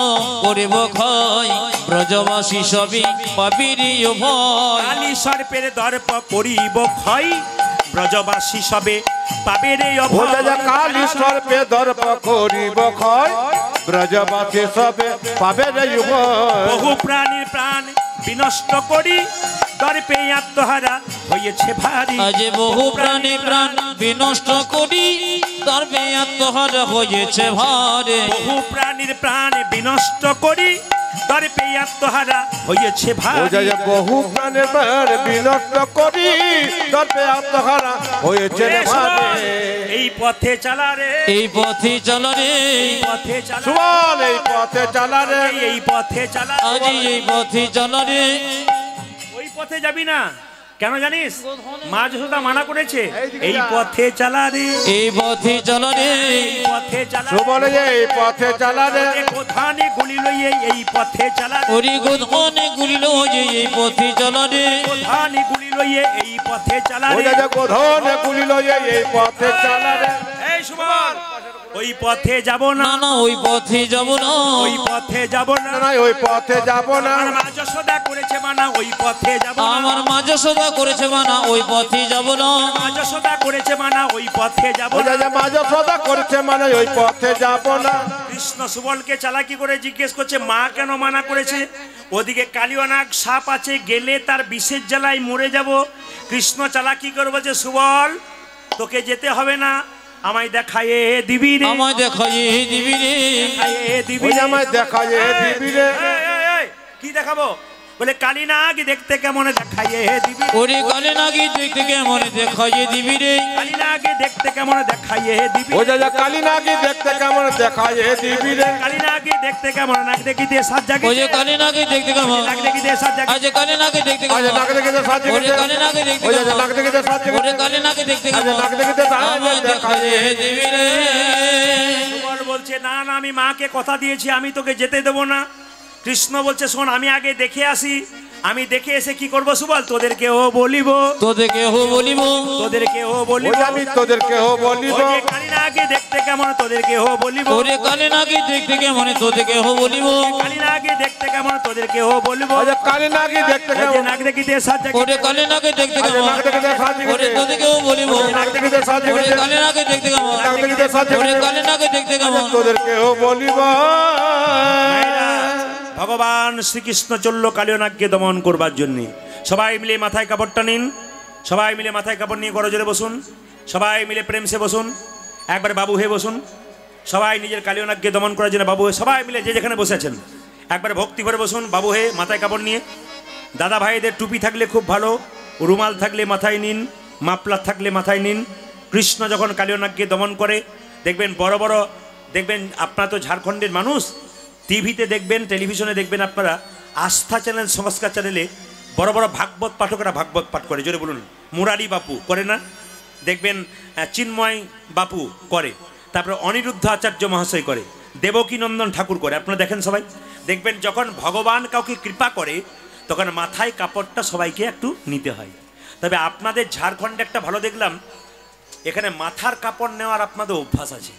করিব ক্ষয় ব্রজবাসী সবই পাবিরি ভয় কালী সর্পের দর্প করিব ক্ষয় ব্রজবাসী সবে পাবে রে ভোলে অভয় কালী সর্পে দর্প করিব ক্ষয় ব্রজবাসী সবে পাবে রে উভয়। বহু প্রাণীর প্রাণ বিনষ্ট করি দর্পে আত্মহারা হয়েছে ভারী আজ বহু প্রাণী প্রাণ বিনষ্ট করি দর্পে আত্মহারা হয়েছে ভারে বহু প্রাণীর প্রাণ বিনষ্ট করি দর্পে আত্মহারা হয়েছে ও ভারী যে বহু প্রাণের প্রাণ বিনষ্ট করি দর্পে আত্মহারা হয়েছে রে ভারে। এই পথে চালা রে এই পথে চল রে এই পথে চালা সুবল এই পথে চালা রে এই পথে চালা আজ এই পথে চল রে ওই পথে যাবি না কেন জানিস মা যশোদা মানা করেছে এই পথে চালা রে এই পথে চল রে এই পথে চালা সুবল এই পথে চালা রে কোথানে গুলি লইয়ে এই পথে চালা রে ওরি গোধনে গুলিল যে এই পথে চল রে কোথানে গুলি লইয়ে এই পথে চালা ও রে যে গোধন গুলিল এই পথে চালা রে এই সুমন ওই পথে যাব না না না ওই পথে যাব না ওই পথে যাব না না ওই পথে যাব না আমার মা যশোদা করেছে মানা ওই পথে যাব না আমার মা যশোদা করেছে মানা ওই পথে যাব না মা যশোদা করেছে মানা ওই পথে যাব ও না যে মাঝে সদা করছে মানে ওই পথে যাব না। কৃষ্ণ সুবলকে চালাকি করে জিজ্ঞেস করছে মা কেন মানা করেছে ওদিকে কালিয়ানাগ সাপ আছে গেলে তার বিষের জ্বালায় মরে যাব কৃষ্ণ চালাকি করে বলছে সুবল তোকে যেতে হবে না আমায় দেখায়ে দিবি রে আমায় দেখাই দিবি রে দেখায়ে দিবি ওই রে। আমায় দেখায়ে দিবি রে। এই, কি দেখাবো বলে কালিনাগ দেখতে কেমন দেখায়ে দিবি ওরে কালে নাকি দেখতে কেমন দেখাই দিবি রে কালিনাগ দেখতে কেমন দেখায়ে দিবি ও যে কালী নাকি দেখতে কেমন দেখায়ে দিবি রে। কালিনাগ দেখতে কেমন নাক দেখি দিয়ে সাজ জাগে ওই যে কালে নাকি দেখতে কেমন নাক দেখি দিয়ে সাজ জাগে আজ কালে নাকি দেখতে আজ কেমন নাক দেখিতে সাহায্য ওরে করতে কালে নাকি দেখতে ওই যে কেমন নাক দেখিতে সাহায্য ওরে করতে কালে নাকি দেখতে আজ কেমন নাক দেখিতে সাহায্য আমায় দেখাই দিবি রে সুবল বলছে না না আমি মাকে কথা দিয়েছি আমি তোকে যেতে দেবো না কৃষ্ণ বলছে শোন আমি আগে দেখে আসি আমি দেখে এসে কি করব সুবল তোদেরকেও বলিব তোদেরকে বলিব তোদেরকেও বলিব ওই আমি তোদেরকেও বলিব ওই যে কালিনাগে দেখতে কেমন তোদেরকেও বলিব ওরে কালে নাকি দেখতে কেমন তোদেরকে বলিব কালিনাগে দেখতে কেমন তোদেরকেও বলিব আজ কালী নাকি দেখতে ওই যে কেমন নাক দেখি দিয়ে সাজ জাগে ওরে কালে নাকি দেখতে আজ কেমন নাক দেখিতে সাহায্য ওরে করতে তোদেরকেও বলিব নাক দেখিতে সাহায্য ওরে করতে কালে নাকি দেখতে কেমন নাক দেখিতে সাহায্য ওরে করতে কালে নাকি দেখতে কেমন তোদেরকেও বলিব। মায়েরা, ভগবান শ্রীকৃষ্ণ চলল কালিয়ানাগকে দমন করবার জন্য সবাই মিলে মাথায় কাপড়টা নিন সবাই মিলে মাথায় কাপড় নিয়ে করজোরে বসুন সবাই মিলে প্রেম সে বসুন একবার বাবু হয়ে বসুন সবাই নিজের কালিয়ানাগকে দমন করার জন্য বাবু হয়ে সবাই মিলে যে যেখানে বসে আছেন একবার ভক্তি করে বসুন বাবু হয়ে মাথায় কাপড় নিয়ে দাদা ভাইদের টুপি থাকলে খুব ভালো রুমাল থাকলে মাথায় নিন মাফলার থাকলে মাথায় নিন কৃষ্ণ যখন কালিয়ানাগকে দমন করে দেখবেন বড় বড় দেখবেন আপনারা তো ঝাড়খণ্ডের মানুষ টিভিতে দেখবেন টেলিভিশনে দেখবেন আপনারা আস্থা চ্যানেল সংস্কার চ্যানেলে বড় বড় ভাগবত পাঠকরা ভাগবত পাঠ করে জোরে বলুন মুরারি বাপু করে না দেখবেন চিন্ময় বাপু করে তারপরে অনিরুদ্ধ আচার্য মহাশয় করে দেবকীনন্দন ঠাকুর করে আপনারা দেখেন সবাই দেখবেন যখন ভগবান কাউকে কৃপা করে তখন মাথায় কাপড়টা সবাইকে একটু নিতে হয় তবে আপনাদের ঝাড়খণ্ডে একটা ভালো দেখলাম এখানে মাথার কাপড় নেওয়ার আপনাদের অভ্যাস আছে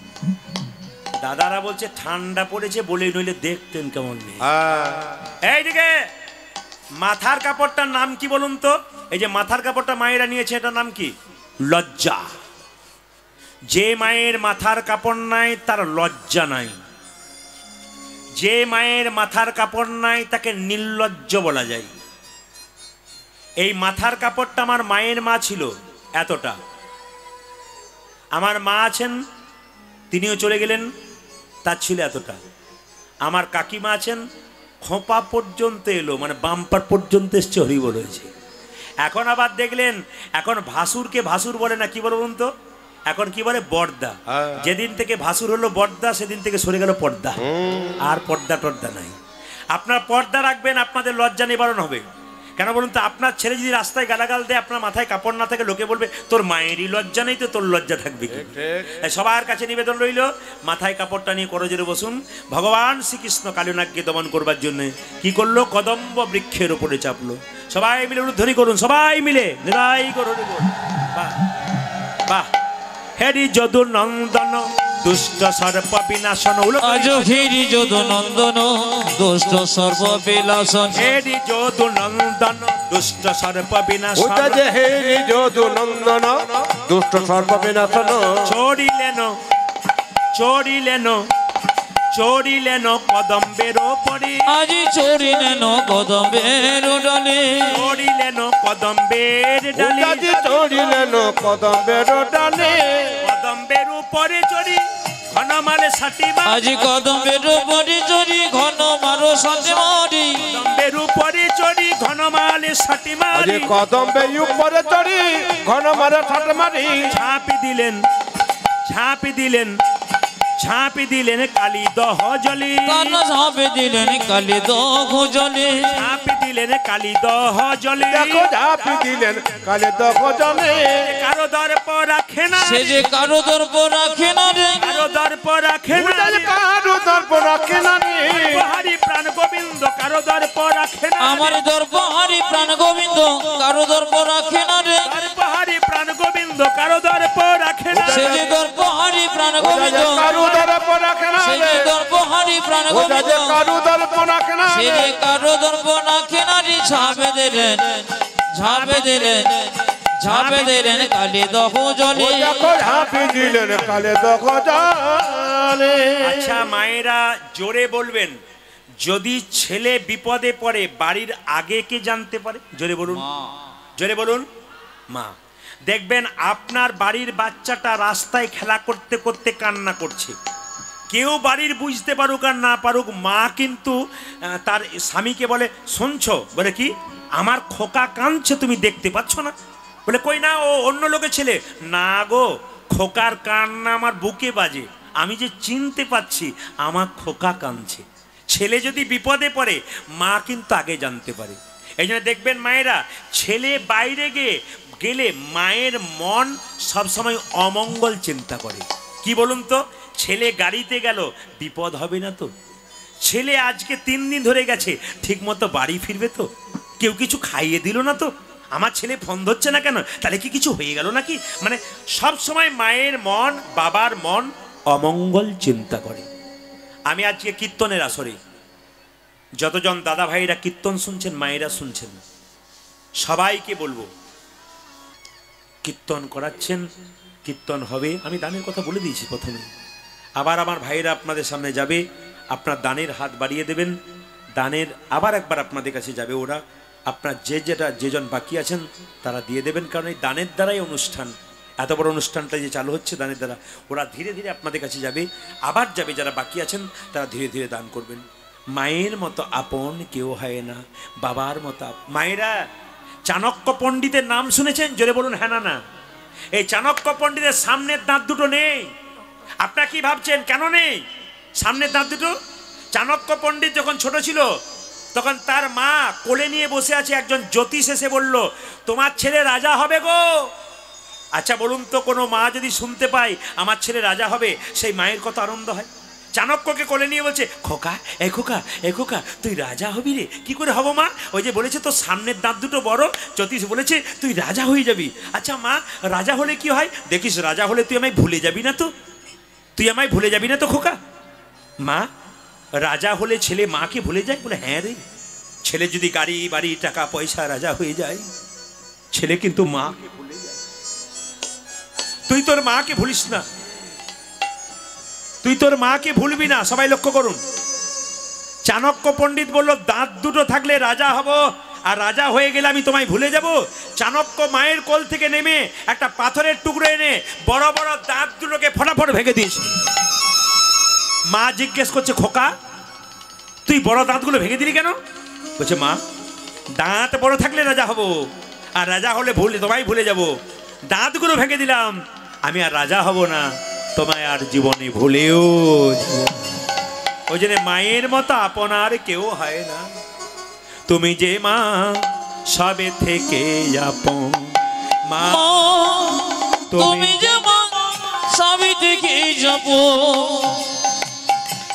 দাদারা বলছে ঠান্ডা পড়েছে বলেই নইলে দেখতেন কেমন নেই এইদিকে মাথার কাপড়টার নাম কি বলুন তো এই যে মাথার কাপড়টা মায়েরা নিয়েছে এটার নাম কি লজ্জা যে মায়ের মাথার কাপড় নাই তার লজ্জা নাই যে মায়ের মাথার কাপড় নাই তাকে নির্লজ্জ বলা যায় এই মাথার কাপড়টা আমার মায়ের মা ছিল এতটা আমার মা আছেন তিনিও চলে গেলেন তার ছিল এতটা আমার কাকিমা আছেন খোঁপা পর্যন্ত এলো মানে বাম্পার পর্যন্ত এসছে হরিবল হয়েছে এখন আবার দেখলেন এখন ভাসুরকে ভাসুর বলে না কি বলুন তো এখন কি বলে বর্দা যেদিন থেকে ভাসুর হলো বর্দা সেদিন থেকে সরে গেল পর্দা আর পর্দা টর্দা নাই আপনার পর্দা রাখবেন আপনাদের লজ্জা নিবারণ হবে কেন বলুন তো আপনার ছেলে যদি রাস্তায় গালাগাল দেয় আপনার মাথায় কাপড় না থাকে লোকে বলবে তোর মায়েরই লজ্জা নেই তো তোর লজ্জা থাকবে কি সবার কাছে নিবেদন রইল মাথায় কাপড়টা নিয়ে করজোরে বসুন ভগবান শ্রীকৃষ্ণ কালিয়ানাগকে দমন করবার জন্য কি করলো কদম্ব বৃক্ষের উপরে চাপলো সবাই মিলে উলুধ্বনি করুন, সবাই মিলে নিরাই করুন। বাহ বাহ। হেরি যদু নন্দন দুষ্ট সর্প বিনাশন। আজ হেরি যদু নন্দন দুষ্ট সর্প বিনাশন। হেরি যদু নন্দন দুষ্ট সর্প বিনাশন। ওটা যে হেরি যদু নন্দন দুষ্ট সর্প বিনাশন। চড়িলেন চড়িলেন চড়িলেন কদম্বের পরি। আজি চড়িলেন কদম্বের ডালে। চড়িলেন কদম্বের ডালে। ওটা যে চড়িলেন কদম্বের ডালে। কদম্বের উপরে চড়ি ঘন মারে সাটি মারি। আজি কদম্বের উপরে চড়ি ঘন মারো সাথে মারি। কদম্বের উপরে চড়ি ঘন মালে সাটি মারি। আজ কদম্বের উপরে চড়ি ঘন মারে সাটি মারি। ঝাঁপি দিলেন ঝাঁপি দিলেন ঝাঁপি দিলেন কালী দহ জলে। কান্না ঝাঁপে দিলেন কালী দহ জলে। ঝাঁপি দিলেন কালী দহ জলে। দেখো ঝাঁপি দিলেন কালে দহ জলে। কারো দর্প রাখে না, সে যে কারো দর্প রাখে না রে। কারো দর্প রাখে না। ওটা যে কারো দর্প রাখে না রে। হরি প্রাণ গোবিন্দ কারো দর্প রাখে না। আমার দর্প হারি প্রাণ গোবিন্দ কারো দর্প রাখে না রে। দর্প হরি প্রাণ গোবিন্দ কারো দর্প রাখে না। সে যে দর্প হারি প্রাণ ওটা গোবিন্দ। যে কারো দর্প রাখে না সে রে। যে দর্প হারি প্রাণ ওটা গোবিন্দ। যে কারো দর্প রাখে না সে রে। যে কারো দর্প রাখে না রে। ঝাঁপে দিলেন ঝাঁপে দিলেন ঝাঁপে দিলেন কালী দহ জলে। ও দেখো ঝাঁপি দিলেন কালে দহ জলে। আচ্ছা মায়েরা জোরে বলবেন, যদি ছেলে বিপদে পড়ে বাড়ির আগে কে জানতে পারে? জোরে বলুন, জোরে বলুন। মা। দেখবেন আপনার বাড়ির বাচ্চাটা রাস্তায় খেলা করতে করতে কান্না করছে, কেউ বাড়ির বুঝতে পারুক আর না পারুক, মা কিন্তু তার স্বামীকে বলে, শুনছো? বলে কি, আমার খোকা কাঁদছে, তুমি দেখতে পাচ্ছ না? বলে কই না, ও অন্য লোকের ছেলে। না গো, খোকার কান্না আমার বুকে বাজে, আমি যে চিনতে পাচ্ছি আমার খোকা কাঁদছে। ছেলে যদি বিপদে পড়ে মা কিন্তু আগে জানতে পারে। এই জন্য দেখবেন মায়েরা, ছেলে বাইরে গেলে মায়ের মন সবসময় অমঙ্গল চিন্তা করে। কি বলুন তো, ছেলে গাড়িতে গেল, বিপদ হবে না তো? ছেলে আজকে 3 দিন ধরে গেছে, ঠিক মতো বাড়ি ফিরবে তো? কেউ কিছু খাইয়ে দিল না তো? আমার ছেলে ফোন ধরছে না কেন? তাহলে কি কিছু হয়ে গেল নাকি? মানে সব সময় মায়ের মন, বাবার মন অমঙ্গল চিন্তা করে। আমি আজকে কীর্তনের আসরে যতজন দাদা ভাইরা কীর্তন শুনছেন, মায়েরা শুনছেন, সবাইকে বলবো, কীর্তন করাচ্ছেন, কীর্তন হবে। আমি দানের কথা বলে দিয়েছি প্রথমে। আবার আমার ভাইরা আপনাদের সামনে যাবে, আপনার দানের হাত বাড়িয়ে দেবেন, দানের আবার একবার আপনাদের কাছে যাবে ওরা। আপনার যেজন বাকি আছেন তারা দিয়ে দেবেন, কারণ এই দানের দ্বারাই অনুষ্ঠান, এত বড় অনুষ্ঠানটা যে চালু হচ্ছে দানের দ্বারা। ওরা ধীরে ধীরে আপনাদের কাছে যাবে, আবার যাবে, যারা বাকি আছেন তারা ধীরে ধীরে দান করবেন। মায়ের মতো আপন কেউ হয় না, বাবার মতো। মায়েরা, চাণক্য পণ্ডিতের নাম শুনেছেন? জোরে বলুন হ্যাঁ না না। এই চাণক্য পণ্ডিতের সামনের দাঁত দুটো নেই। আপনারা কি ভাবছেন কেন নেই সামনের দাঁত দুটো? চাণক্য পণ্ডিত যখন ছোট ছিল তখন তার মা কোলে নিয়ে বসে আছে, একজন জ্যোতিষ এসে বলল, তোমার ছেলে রাজা হবে গো। আচ্ছা বলুন তো, কোনো মা যদি শুনতে পায় আমার ছেলে রাজা হবে, সেই মায়ের কত আনন্দ হয়? চাণক্যকে কোলে নিয়ে বলছে, খোকা এ খোকা এ খোকা, তুই রাজা হবি রে। কি করে হব মা? ওই যে বলেছে তো সামনের দাঁত দুটো বড়, জ্যোতিষ বলেছে তুই রাজা হয়ে যাবি। আচ্ছা মা, রাজা হলে কি হয়? দেখিস, রাজা হলে তুই আমায় ভুলে যাবি না তো? তুই আমায় ভুলে যাবি না তো খোকা? মা, রাজা হলে ছেলে মাকে ভুলে যায়? বলে হ্যাঁ রে, ছেলে যদি গাড়ি বাড়ি টাকা পয়সা রাজা হয়ে যায়, ছেলে কিন্তু মাকে ভুলে যায়। তুই তোর মাকে ভুলিস না, তুই তোর মাকে ভুলবি না। সবাই লক্ষ্য করুন, চাণক্য পণ্ডিত বলল, দাঁত দুটো থাকলে রাজা হব, আর রাজা হয়ে গেলে আমি তোমায় ভুলে যাব। চাণক্য মায়ের কোল থেকে নেমে একটা পাথরের টুকরো এনে বড় বড় দাঁত দুটোকে ফটাফট ভেঙে দিয়েছে। মা জিজ্ঞেস করছে, খোকা তুই বড় দাঁতগুলো ভেঙে দিলি কেন? বলছে, মা, দাঁত বড় থাকলে রাজা হব, আর রাজা হলে তোমায় ভুলে যাব। দাঁতগুলো ভেঙে দিলাম, আমি আর রাজা হব না, তোমায় আর জীবনে ভুলেও। ওই জন্য মায়ের মতো আপনার কেউ হয় না। তুমি যে মা সবে থেকে আপন মা, তুমি যে মা সবে থেকে যাবো।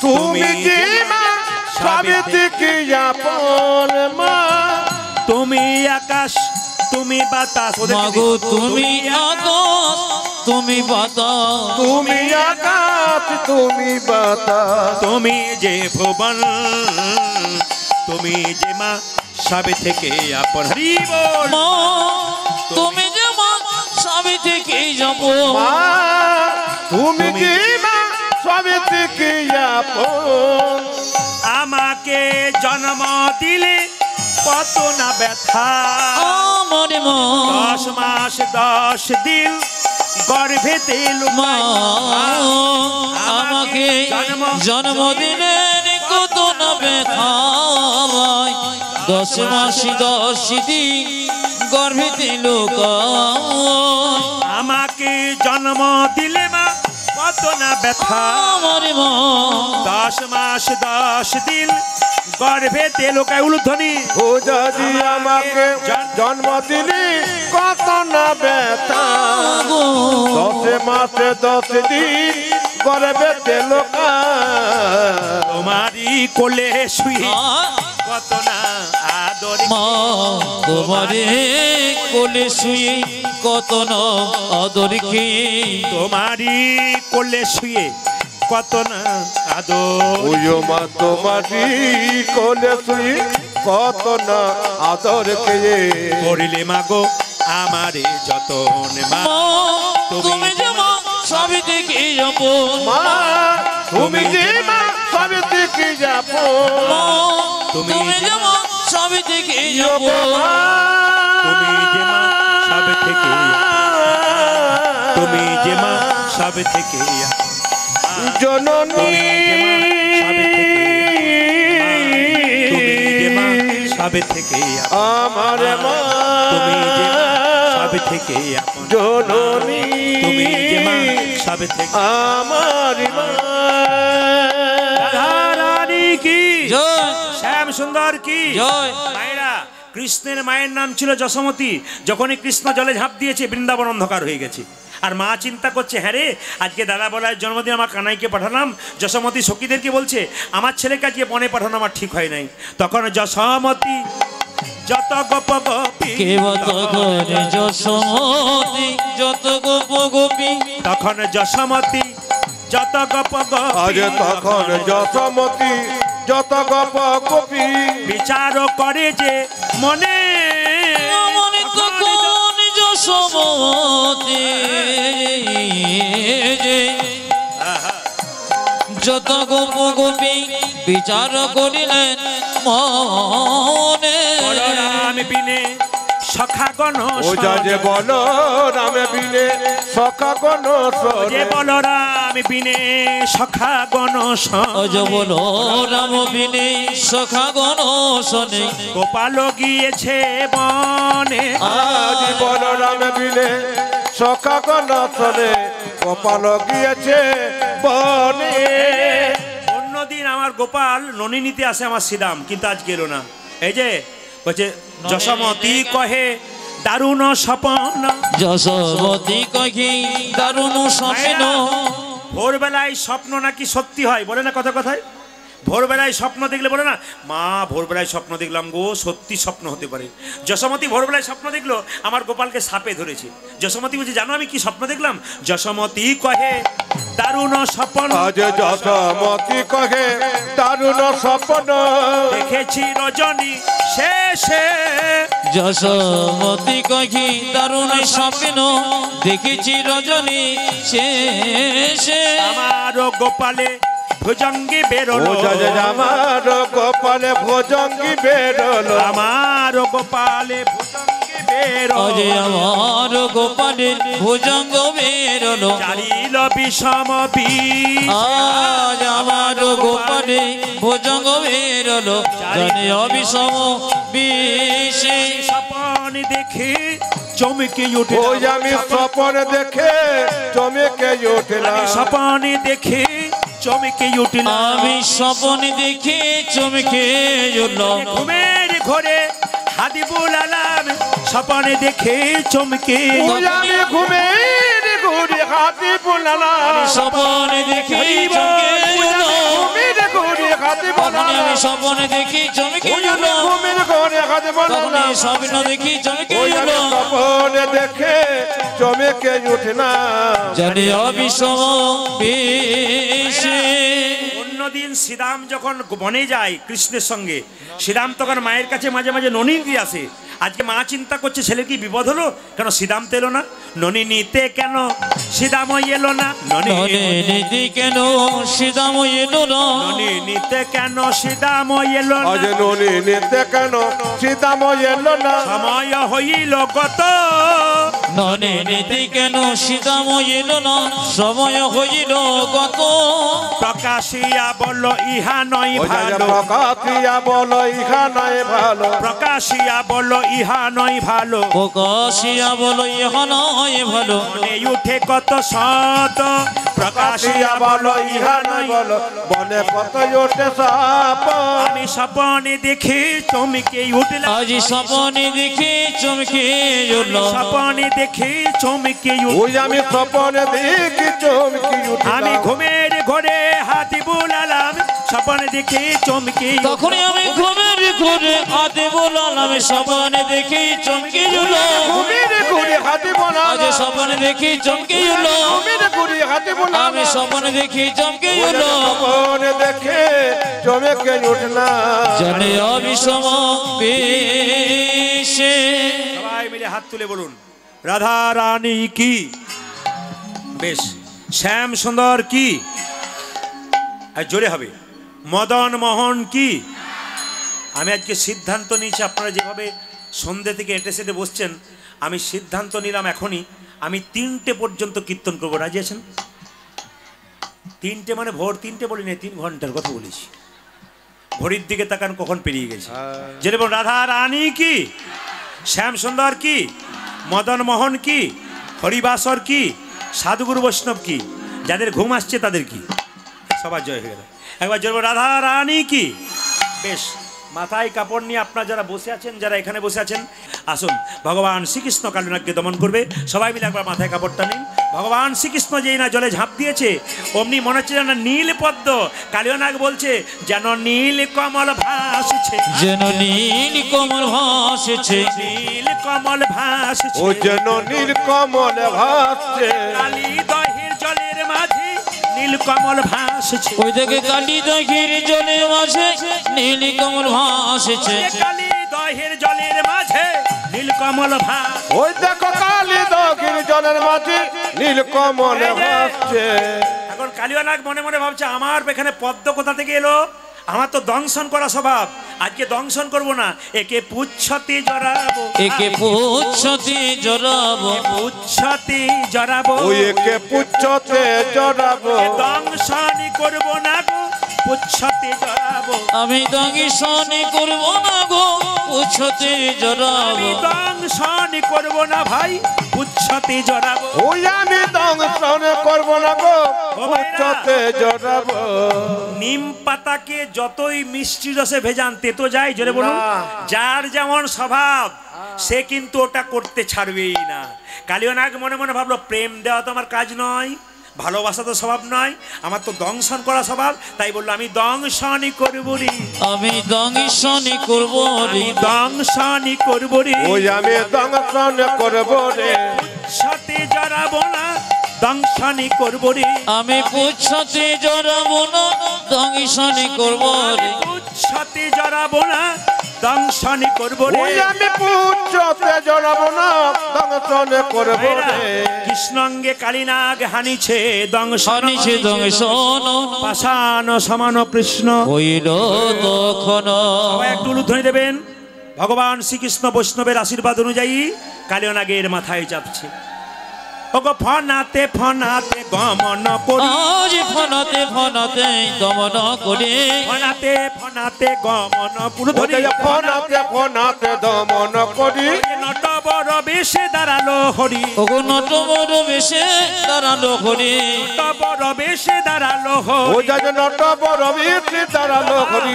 তুমি যে মা সবে থেকে আপন মা, তুমি আকাশ তুমি বাতাস মাগো তুমি আকাশ তুমি বাতাস তুমি আকাশ তুমি বাতাস তুমি যে ভুবন তুমি যে মা সবে থেকে আপন হরি বল মা তুমি যে মা সবে থেকে যাব মা তুমি কি মা সবে থেকে আপন আমাকে জন্ম দিলে কত না ব্যথা আমার মা 10 মাস 10 দিন গর্ভেতে মা আমাকে জন্ম দিলেন কত না ব্যথা 10 মাস 10 দিন গর্ভেতে লুকায় আমাকে জন্ম দিলে মা কত না ব্যথা আমার মা 10 মাস 10 দিন গর্ভেতে লুকায় উলুধ্বনি ও যদি আমাকে জন্ম দিলি কত না ব্যথা 10 মাসে 10 দিন গর্ভেতে লোকা তোমারই কোলে শুয়ে কত না আদর মা তোমারে কোলে শুয়ে কত না আদর খেয়ে তোমারই কোলে শুয়ে কত না আদর ওই মা তোমারি কোলে শুই কত না আদর খেয়ে করিলে মাগো আমারে যতন মা মা তুমি যে মা সবে থেকে যাব মা তুমি যে মা সবে থেকে যাবো মা তুমি যে মা সবে থেকে যাব তুমি যে মা সবে থেকে তুমি যে মা সবে থেকে জননী তুমি যে মা সবে থেকে আমার মা তুমি যে মা সবে থেকে জননী তুমি যে মা সবে থেকে আমার মা রাধারানী কি জয় শ্যাম সুন্দর কি জয় মায়েরা কৃষ্ণের মায়ের নাম ছিল যশোমতী যখনই কৃষ্ণ জলে ঝাঁপ দিয়েছে বৃন্দাবন অন্ধকার হয়ে গেছে আর মা চিন্তা করছে হ্যাঁ রে আজকে দাদা বলার জন্মদিন আমার কানাইকে পাঠালাম যশোমতী সখীদেরকে বলছে আমার ছেলেকে আজকে বনে পাঠানো আমার ঠিক হয় নাই তখন যশোমতী যত গোপ গোপী কে বত করে যশোমতী যত গোপ গোপী তখন যশোমতী যত গোপ আজ গোপী তখন যশোমতী যত গপ কপি বিচার করে যে মনে মনে কখন যশোমতী যত গোপ গোপী বিচার করিলেন মনে বলরাম বিনে সখাগণ ও যা যে বল রামে বিনে সখা গণ যে বলরাম বিনে সখাগণ অজ বল রাম বিনে সখা গণ শোনে গোপাল গিয়েছে বনে আজ বল রামে বিনে সখা গণ শোনে কপাল গিয়েছে বনে অন্যদিন আমার গোপাল ননি নিতে আসে আমার শ্রীরাম কিন্তু আজ গেল না এই যে বলছে যশোমতী কহে দারুণ স্বপন যশোমতী কহি দারুণ স্বপ্ন ভোরবেলায় স্বপ্ন নাকি সত্যি হয় বলে না কথা কথায় ভোরবেলায় স্বপ্ন দেখলে বলে না মা ভোরবেলায় স্বপ্ন দেখলাম গো সত্যি স্বপ্ন হতে পারে যশোমতী ভোরবেলায় স্বপ্ন দেখলো আমার গোপালকে সাপে ধরেছে যশোমতী বলছে জানো আমি কি স্বপ্ন দেখলাম যশোমতী কহে দারুণ স্বপ্ন আজ যশোমতী কহে দারুণ স্বপ্ন দেখেছি রজনী শেষে যশোমতী কহি দারুণ স্বপ্ন দেখেছি রজনী শেষে আমার গোপালে ভুজঙ্গি ও বেরোলো যা যে আমার কপালে ভোজঙ্গি বেরোলো আমার গোপালে ভুজঙ্গি বেরোলো অজে আমার গোপালের ভুজঙ্গ বেরোলো চারিল বিষম আজ আমার গোপালে ভুজঙ্গ বেরোলো জানে অবিষম বিষে স্বপন দেখে চমকে উঠে ওই আমি স্বপন দেখে চমকে উঠলাম স্বপন দেখে চমকে উঠলাম আমি স্বপন দেখে চমকে উঠলাম ঘুমের ঘরে হাদিবুল আলাম স্বপনে দেখে চমকে ওই আমি ঘুমের ঘুরে হাতি বুলালাম স্বপন দেখে চমকে উঠলাম ঘুমের ঘুরে হাতি তখন আমি বুলালাম স্বপন দেখে চমকে ওই আমি উঠলাম ঘুমের ঘুরে বাজবো না তখনই স্বপ্ন দেখি চমকে ওই আমি উঠল স্বপনে দেখে চমকে উঠে না জানি অবিষম বিষে। অন্যদিন শ্রীরাম যখন বনে যায় কৃষ্ণের সঙ্গে, শ্রীরাম তখন মায়ের কাছে মাঝে মাঝে ননি দিয়ে আসে। আজকে মা চিন্তা করছে ছেলের কি বিপদ হলো, কেন শ্রীরাম তো এলো না, ননি নিতে কেন শ্রীরাম এলো না, ননি নীতি কেন সীতাম এলো না, ননি নিতে কেন শ্রীরাম এলো না, আজ ননি নিতে কেন সীতাম এলো না সময় হইল কত, ননি নীতি কেন সীতাম এলো না, সময় হইল কত, প্রকাশিয়া বলল ইহা নয় ওই যে ভালো, প্রকাশিয়া বলো ইহা নয় ভালো প্রকাশিয়া বলল ইহা নয় ভালো, প্রকাশিয়া বলো ইহা নয় ভালো, মনে উঠে কত শত, প্রকাশিয়া বলো ইহা নয় বলো বনে কত ওঠে সাপ আমি স্বপনে দেখে চমকে উঠলাম, আজ স্বপনে দেখি চমকে উঠল, স্বপনে দেখে চমকে ওই আমি স্বপনে দেখি চমকি আমি উঠলাম ঘুমের ঘরে হাতি বুলালাম, স্বপনে দেখে চমকে তখনই আমি ঘুমের ঘুরে হাতে বলালাম, স্বপনে দেখি চমকে উঠল, ঘুমিয়ে ঘুরে হাতি বোনা আজ স্বপনে দেখি চমকে উঠল, ঘুমিয়ে ঘুরে হাতি বোনা আমি স্বপনে দেখি চমকে উঠল, স্বপনে দেখে চমকে উঠলাম জানে অবিষম বিষে। সবাই মিলে হাত তুলে বলুন রাধা রানী কি, বেশ শ্যাম সুন্দর কি, আর জোরে হবে মদন মোহন কি। আমি আজকে সিদ্ধান্ত নিয়েছি, আপনারা যেভাবে সন্ধ্যে থেকে এঁটে সেটে বসছেন, আমি সিদ্ধান্ত নিলাম এখনই আমি 3টে পর্যন্ত কীর্তন করবো, রাজি আছেন? 3টে মানে ভোর 3টে বলিনি, 3 ঘন্টার কথা বলেছি। ঘড়ির দিকে তাকান কখন পেরিয়ে গেছে। যেটা বল রাধা রানী কি, শ্যাম সুন্দর কি, মদন মোহন কি, হরিবাসর কি, সাধুগুরু বৈষ্ণব কি, যাদের ঘুম আসছে তাদের কি, সবার জয় হয়ে গেল। একবার জয় বল রাধা রানী কি। বেশ, মাথায় কাপড় নিয়ে আপনারা যারা বসে আছেন, যারা এখানে বসে আছেন, আসুন ভগবান শ্রীকৃষ্ণ কালিনাগকে দমন করবে। সবাই মিলে একবার মাথায় কাপড়টা নিন। ভগবান শ্রীকৃষ্ণ যেই না জলে ঝাঁপ দিয়েছে, অমনি মনে হচ্ছে যেন নীল পদ্ম। কালিনাগ বলছে যেন নীল কমল ভাসছে, যেন নীল কমল ভাসছে, নীল কমল ভাসছে, ও যেন নীল কমল ভাসছে কালী দহের জলের মাঝে নীল কমল ভাসছে, ওই দেখে কালী দহির জলের মাঝে নীল কমল ভাসছে, কালী দহের জলের মাঝে নীল কমল ভাস। ওই দেখো কালী দক্ষিণ জলের মাঝে নীল কমল ভাসছে এখন কালিয়ানাগ মনে মনে ভাবছে আমার এখানে পদ্ম কোথা থেকে এলো, আমার তো দংশন করা স্বভাব, আজকে দংশন করব না, একে পুচ্ছতে জড়াবো, একে পুচ্ছতে জড়াবো, পুচ্ছতে জড়াবো, ওই একে পুচ্ছতে জড়াবো দংশনই করব না গো, পুচ্ছতে জড়াবো, আমি দংশন করব না গো, পুচ্ছতে জড়াবো, আমি দংশনই করব না ভাই, পুচ্ছতে জড়াবো। ওই আমি দংশন করব না গো পুচ্ছতে জড়াবো নিম পাতাকে যতই মিষ্টি রসে ভেজান তেতো যায়, জোরে বলুন। না। যার যেমন স্বভাব সে কিন্তু ওটা করতে ছাড়বেই না। কালিয়ানাগ মনে মনে ভাবলো প্রেম দেওয়া তো আমার কাজ নয়, ভালোবাসা তো স্বভাব নয়, আমার তো দংশন করা স্বভাব, তাই বললো আমি দংশনই করবো রে, আমি দংশন করব রে, আমি দংশনই করবো রে, ওই আমি দংশন করব রে সাথে জড়াবো না, দংশনই করবো রে, আমি পুচ্ছতে জড়াবো না, দংশন করব রে, সাথে জড়াবো না, দংশনই করবো রে। ওই আমি পুচ্ছতে জড়াবো না দংশন করব রে কৃষ্ণাঙ্গে কালিনাগ হানিছে দংশন, হানিছে দংশন, পাষাণ সমান কৃষ্ণ। হইল তখন সবাই একটু উলুধ্বনি দেবেন। ভগবান শ্রীকৃষ্ণ বৈষ্ণবের আশীর্বাদ অনুযায়ী কালিয়ানাগের মাথায় চাপছে। ওগো ফনাতে ফনাতে গমন করি, আজ ফনাতে ফনাতে দমন করে, ফনাতে ফনাতে গমন পুরো ধরে, ওই ফনাতে ফনাতে দমন করি নট বড় বেশে দাঁড়ালো হরি, ওগো নট বড় বেশে দাঁড়ালো হরি, নট বড় বেশে দাঁড়ালো ও হরি। যাই নট বড় বীর দাঁড়ালো হরি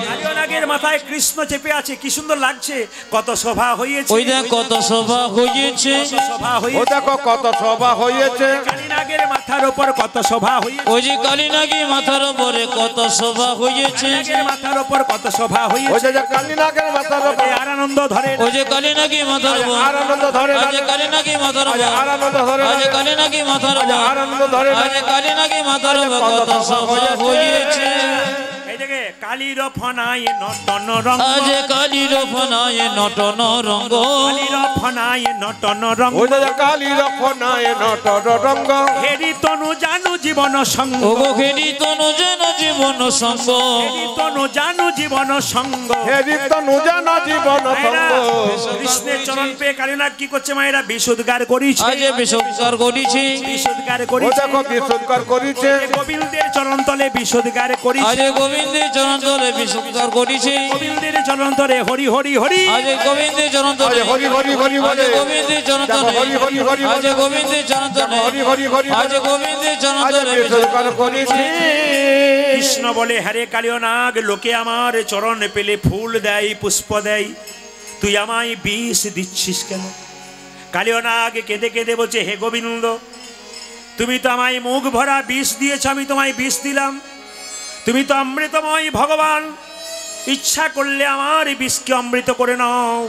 কালিয়ানাগের নাগের মাথায় কৃষ্ণ চেপে আছে, কি সুন্দর লাগছে, কত শোভা হয়েছে। ওই দেখ কত শোভা হয়েছে, কত শোভা ও হয়েছে। দেখো কত সভা হয়েছে, কালী নাগের মাথার উপর কত শোভা হয়েছে। ওই যে কালী নাগি মাথার উপরে কত শোভা হয়েছে, নাগের মাথার উপর কত শোভা ওই হয়েছে। যে কালী নাগের মাথার উপর আর আনন্দ ধরে ওই যে কালী নাগি মাথার উপর, আর আনন্দ ধরে আজ কালী নাগি মাথার উপর, আর আনন্দ ধরে আজ কালী নাগি মাথার উপর, আর আনন্দ ধরে আজ কালী নাগি মাথার উপর কত শোভা হয়েছে। এই দেখে কালীর ফনায় নটন রঙ, আজ কালীর ফনায় নটন রঙ্গ, কালীর ফনায় নটন রঙ। ওই যে কালী রক্ষণায় নটর রঙ্গ, হেরি তনু জানু জীবন সঙ্গ, ও গো খেরি তনু যেন জীবন সঙ্গ, হেরি তনু জানু জীবন সঙ্গ। হে রিক্ত নুজান জীবন সঙ্গ, কৃষ্ণের চরণ পেয়ে কালীনাগ কি করছে মায়েরা? বিশুদ্গার করিছে, আজ বিসর্গার করিছি, বিশুদ্গার ও করিছে। দেখো বিশুদ্ধকর করিছে, গোবিন্দের চরণ তলে বিশুদ্গার করিছে, আজ গোবিন্দের চরণ তলে বিসর্গার করিছি, গোবিন্দের চরণ তলে হরি হরি হরি। আজ গোবিন্দের চরণ তলে, হরি হরি হরি আজ বলে, গোবিন্দের চরণ তলে, হরি হরি হরি আজ বলে, গোবিন্দের চরণ তলে, হরি হরি হরি আজ গোবিন্দের চরণ আজ তলে বিশুদ্ধকর করিছে। কৃষ্ণ বলে, হ্যারে কালীয় নাগ, লোকে আমার চরণ পেলে ফুল দেয়, পুষ্প দেয়, তুই আমায় বিষ দিচ্ছিস কেন? কালীয় নাগ কেঁদে কেঁদে বলছে, হে গোবিন্দ, তুমি তো আমায় মুখ ভরা বিষ দিয়েছ, আমি তোমায় বিষ দিলাম। তুমি তো অমৃতময় ভগবান, ইচ্ছা করলে আমার বিষকে অমৃত করে নাও।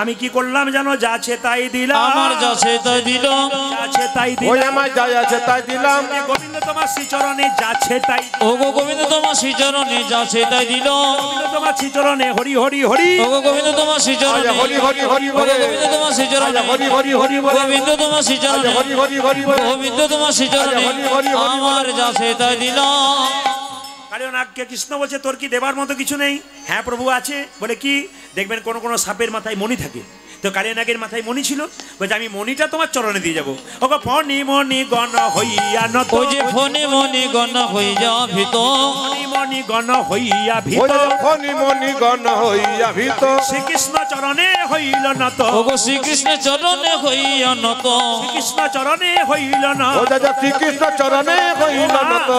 আমি কি করলাম জানো? যাচ্ছে তাই দিলাম, আমার যাচ্ছে তাই দিল, যাচ্ছে তাই ওই দিলাম। আমার যাই আছে তাই দিলাম, গোবিন্দ তোমার শ্রীচরণে যাচ্ছে তাই, ও গো গোবিন্দ তোমার শ্রীচরণে যাচ্ছে তাই দিল, গোবিন্দ তোমার শ্রীচরণে হরি হরি হরি। ও গো গোবিন্দ তোমার শ্রীচরণে, হরি হরি হরি ও গো বলে, গোবিন্দ তোমার শ্রীচরণে, হরি হরি হরি বলে, গোবিন্দ তোমার শ্রীচরণে, হরি হরি হরি বলে, গোবিন্দ তোমার শ্রীচরণে, হরি হরি হরি আমার যাচ্ছে তাই দিল। কালীয় নাগকে কৃষ্ণ বলছে, তোর কি দেবার মতো কিছু নেই? হ্যাঁ প্রভু আছে। বলে কি? দেখবেন কোন কোন সাপের মাথায় মণি থাকে, তো কালীয় নাগের মাথায় মণি ছিল। বলছে আমি মণিটা তোমার চরণে দিয়ে যাবো। ওগো ফণি মণি গণ হইয়া নত, ওই যে ফণি মণি গণ হইয়া ভীত, ফণি মণি গণ হইয়া ওই ভীত, ফণি মণি গণ হইয়া ভীত, শ্রীকৃষ্ণ চরণে হইল নত, ও গো শ্রীকৃষ্ণের চরণে হইয়া নত, শ্রীকৃষ্ণ চরণে হইল না। ও দাদা শ্রীকৃষ্ণ চরণে হইল নত,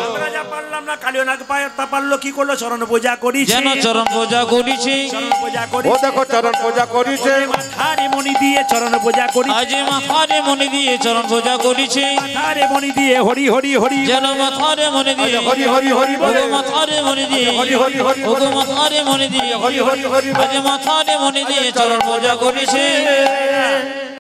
আমরা যা পারলাম না, কালীয় নাগ তা পারলো কি করলো? চরণ পূজা করিছে, যেন চরণ পূজা করিছি, চরণ পূজা ও করিছে, দেখো চরণ পূজা করিছে, মাথারে মণি দিয়ে চরণ পূজা করিছে, আজ মাথারে মণি দিয়ে চরণ পূজা করিছি, মাথারে মণি দিয়ে হরি হরি হরি। যেন মাথারে মণি দিয়ে, হরি হরি হরি ও বলে, গো মাথারে মণি দিয়ে, হরি হরি হরি ও গো বলে, মাথারে মণি দিয়ে, হরি হরি হরি আজ মাথারে মণি দিয়ে চরণ পূজা করিছি।